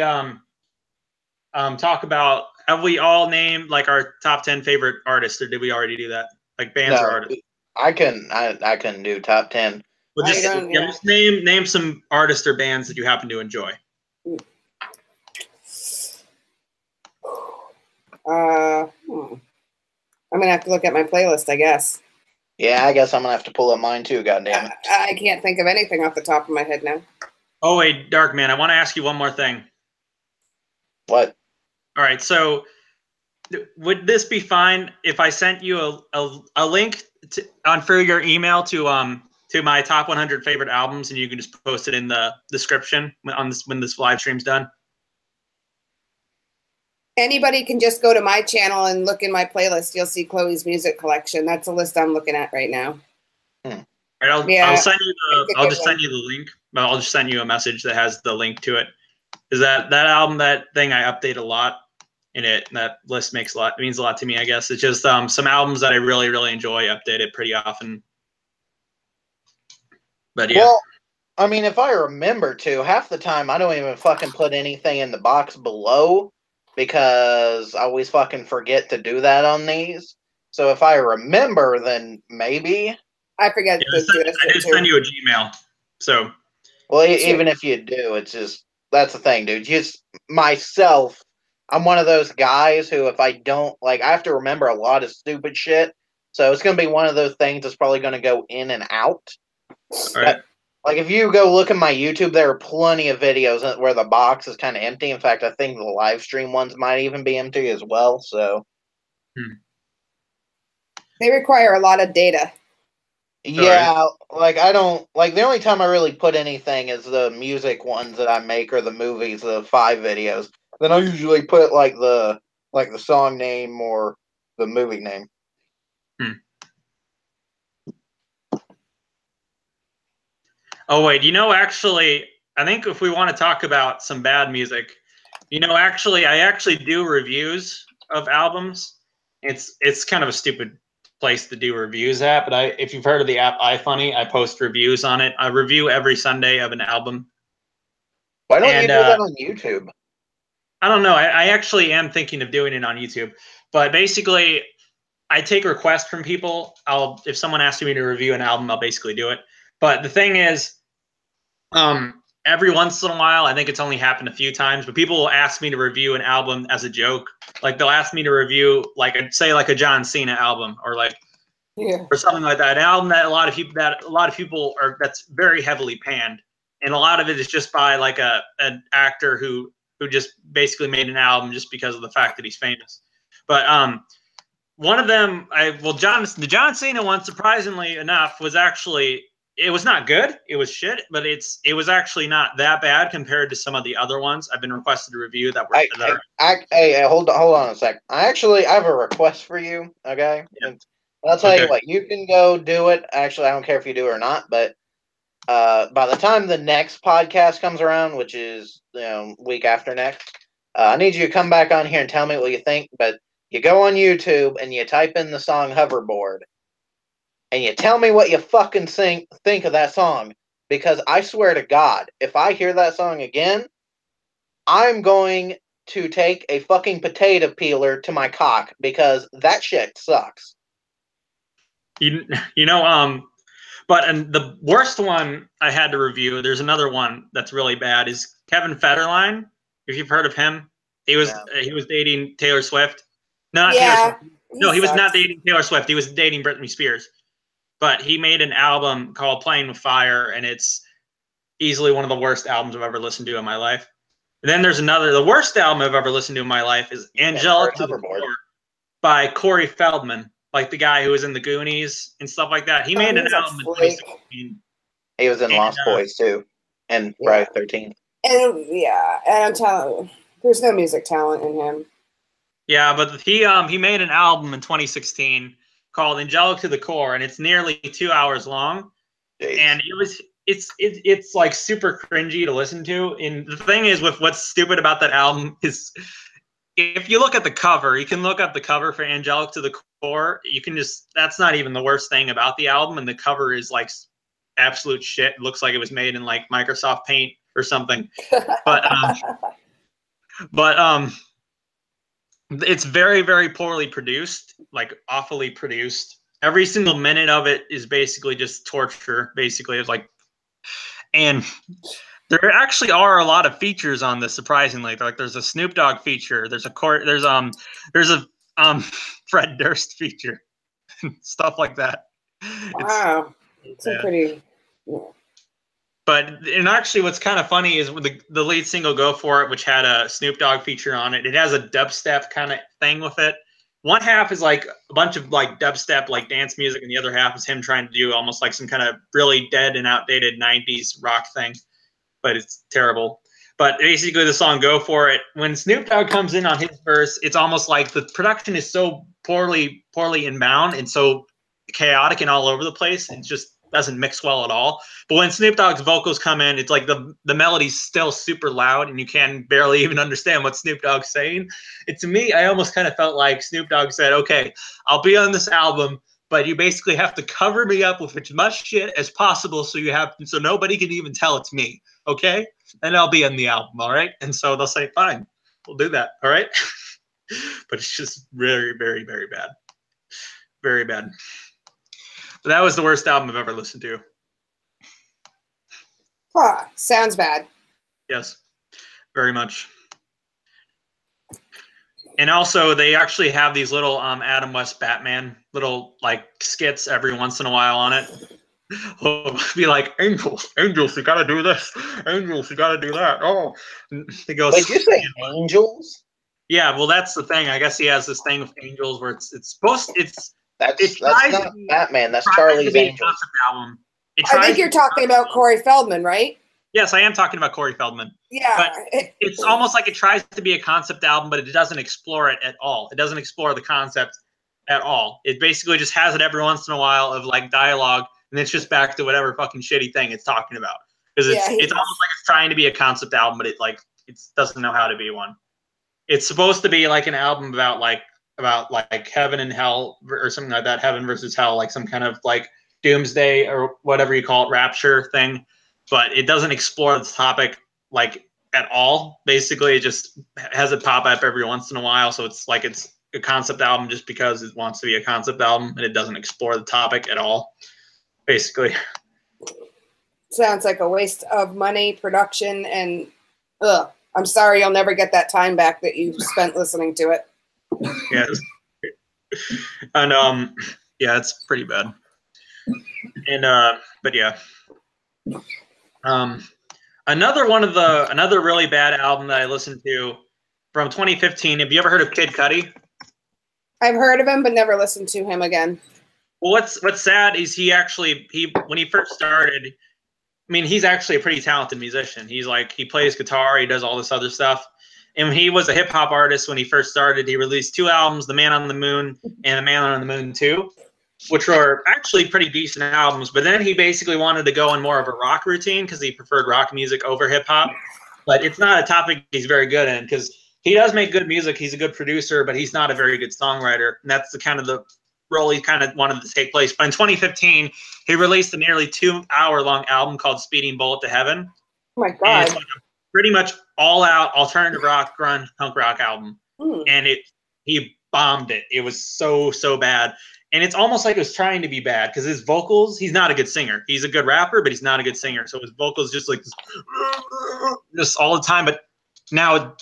talk about, have we all named like our top 10 favorite artists, or did we already do that? Like bands or artists? I couldn't do top 10. Well, just name some artists or bands that you happen to enjoy. I'm gonna have to look at my playlist, I guess. Yeah, I guess I'm gonna have to pull up mine too. Goddamn it! I can't think of anything off the top of my head now. Oh wait, Dark Man, I want to ask you one more thing. What? All right, so would this be fine if I sent you a link for your email to my top 100 favorite albums, and you can just post it in the description when this live stream's done? Anybody can just go to my channel and look in my playlist. You'll see Chloe's music collection. That's the list I'm looking at right now. All right, I'll send you send you the link. I'll just send you a message that has the link to it. Is that album, that thing I update a lot in it. That list means a lot to me, I guess. It's just some albums that I really, really enjoy, update it pretty often. But yeah. Well, I mean, if I remember to, half the time I don't even fucking put anything in the box below because I always fucking forget to do that on these. So if I remember, then maybe. I forget. I just send you a Gmail. So. Well, even if you do, it's just, that's the thing, dude. Just myself, I'm one of those guys who, if I don't, I have to remember a lot of stupid shit. So it's going to be one of those things that's probably going to go in and out. All right. Like, if you go look at my YouTube, there are plenty of videos where the box is kind of empty. In fact, I think the live stream ones might even be empty as well. So. They require a lot of data. Yeah, I don't, the only time I really put anything is the music ones that I make or the movies, the 5 videos. Then I'll usually put, the song name or the movie name. Oh, wait, actually, I think if we want to talk about some bad music, I actually do reviews of albums. It's kind of a stupid place to do reviews at, but if you've heard of the app iFunny, I post reviews on it. I review every Sunday of an album. Why don't you do that on YouTube? I don't know. I actually am thinking of doing it on YouTube, but basically I take requests from people. If someone asks me to review an album, I'll basically do it. But the thing is, every once in a while, I think it's only happened a few times, but people will ask me to review an album as a joke. Like, they'll ask me to review, say a John Cena album, or or something like that. An album that a lot of people that's very heavily panned, and a lot of it is just by an actor who just basically made an album just because of the fact that he's famous. But one of them, the John Cena one, surprisingly enough, was actually. It was not good. It was shit, but it was actually not that bad compared to some of the other ones I've been requested to review that were. Hey, hold on a sec. I have a request for you. Okay, yeah. I'll tell you what. You can go do it. Actually, I don't care if you do it or not. But by the time the next podcast comes around, which is week after next, I need you to come back on here and tell me what you think. But you go on YouTube and you type in the song "Hoverboard." and you tell me what you fucking think of that song. Because I swear to God, if I hear that song again, I'm going to take a fucking potato peeler to my cock because that shit sucks. And the worst one I had to review, there's another one that's really bad, is Kevin Federline. If you've heard of him, he was dating Taylor Swift. No, not Taylor Swift. No, he was not dating Taylor Swift. He was dating Britney Spears. But he made an album called Playing with Fire, and it's easily one of the worst albums I've ever listened to in my life. And then there's the worst album I've ever listened to in my life is Angelic to the Core by Corey Feldman, like the guy who was in the Goonies and stuff like that. He made an album in 2016. He was in Lost Boys too, and Friday the 13th. And I'm telling you, there's no music talent in him. Yeah, but he made an album in 2016 called Angelic to the Core, and it's nearly 2 hours long. Jeez. And it's like super cringy to listen to. And the thing is, with what's stupid about that album is, if you look at the cover, you can look up the cover for Angelic to the Core. You can that's not even the worst thing about the album. And the cover is like absolute shit. It looks like it was made in like Microsoft Paint or something. But it's very, very poorly produced, like awfully produced. Every single minute of it is basically just torture. Basically, it's like, and there actually are a lot of features on this. Surprisingly, like there's a Snoop Dogg feature. There's a Fred Durst feature, stuff like that. Wow, it's a pretty. Yeah. But actually, what's kind of funny is the lead single "Go For It," which had a Snoop Dogg feature on it. It has a dubstep kind of thing with it. One half is like a bunch of like dubstep, like dance music, and the other half is him trying to do almost like some kind of really dead and outdated 90s rock thing. But it's terrible. But basically the song "Go For It," when Snoop Dogg comes in on his verse, it's almost like the production is so poorly inbound and so chaotic and all over the place. It just doesn't mix well at all. But when Snoop Dogg's vocals come in, it's like the melody's still super loud and you can barely even understand what Snoop Dogg's saying. And to me, I almost kind of felt like Snoop Dogg said, okay, I'll be on this album, but you basically have to cover me up with as much shit as possible so nobody can even tell it's me, okay? And I'll be on the album, all right? And so they'll say, fine, we'll do that, all right? But it's just very, very, very bad. Very bad. But that was the worst album I've ever listened to. Huh, sounds bad. Yes, very much. And also, they actually have these little Adam West Batman little like skits every once in a while on it. It'll be like, angels, you gotta do this. Angels, you gotta do that. Oh, it goes. Wait, you say angels? Yeah, well, that's the thing. I guess he has this thing with angels where it's that's not Batman. That's Charlie's Angels. Album. I think you're talking about Corey Feldman, right? Yes, I am talking about Corey Feldman. Yeah. But it's almost like it tries to be a concept album, but it doesn't explore it at all. It doesn't explore the concept at all. It basically just has it every once in a while of like dialogue, and it's just back to whatever fucking shitty thing it's talking about. Because it's almost like it's trying to be a concept album, but it doesn't know how to be one. It's supposed to be like an album about heaven and hell or something like that, heaven versus hell, like some kind of like doomsday or whatever you call it, rapture thing. But it doesn't explore the topic like at all. Basically, it just has it pop up every once in a while. So it's like it's a concept album just because it wants to be a concept album, and it doesn't explore the topic at all. Basically, sounds like a waste of money, production, and I'm sorry you'll never get that time back that you spent listening to it. Yes, and yeah, it's pretty bad. And but yeah. Another really bad album that I listened to from 2015. Have you ever heard of Kid Cudi? I've heard of him, but never listened to him again. Well, what's sad is he when he first started, I mean, he's actually a pretty talented musician. He plays guitar, he does all this other stuff. And he was a hip hop artist when he first started. He released 2 albums, The Man on the Moon and The Man on the Moon 2. Which were actually pretty decent albums, but then he basically wanted to go in more of a rock routine because he preferred rock music over hip hop. But it's not a topic he's very good in because he does make good music. He's a good producer, but he's not a very good songwriter. And that's the kind of role he kind of wanted to take place. But in 2015, he released a nearly 2-hour-long album called Speeding Bullet to Heaven. Oh my And God. it's like a pretty much all-out alternative rock, grunge, punk rock album. And he bombed it. It was so bad. And it's almost like it was trying to be bad because his vocals, he's not a good singer. He's a good rapper, but he's not a good singer. So his vocals just like just all the time. But now,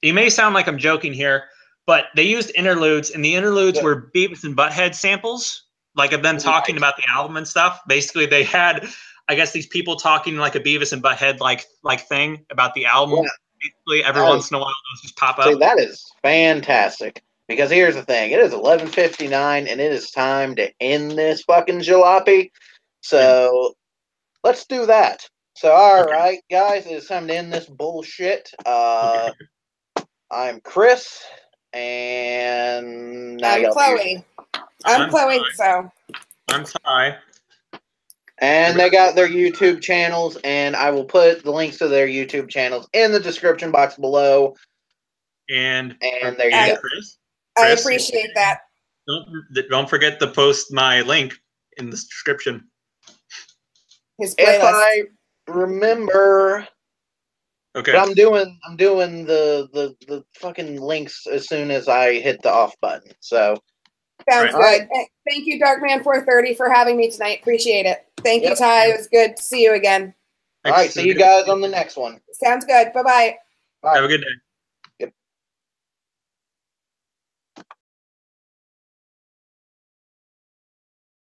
it may sound like I'm joking here, but they used interludes, and the interludes were Beavis and Butthead samples, like of them talking about the album and stuff. Basically, they had, I guess, these people talking like a Beavis and Butthead like thing about the album. Yeah. Basically, every once in a while, those just pop up. See, that is fantastic. Because here's the thing, it is 11:59, and it is time to end this fucking jalopy. So let's do that. So, all right, guys, it's time to end this bullshit. I'm Chris, and I'm Chloe. I'm Chloe, so. I'm Ty. And they got their YouTube channels, and I will put the links to their YouTube channels in the description box below. And there you go. Chris, I appreciate that. Don't forget to post my link in the description. His playlist. If I remember, okay. But I'm doing the fucking links as soon as I hit the off button. So sounds good. Thank you, Darkman430, for having me tonight. Appreciate it. Thank you, Ty. It was good to see you again. All right, see you guys on the next one. Sounds good. Bye-bye. Bye. Have a good day.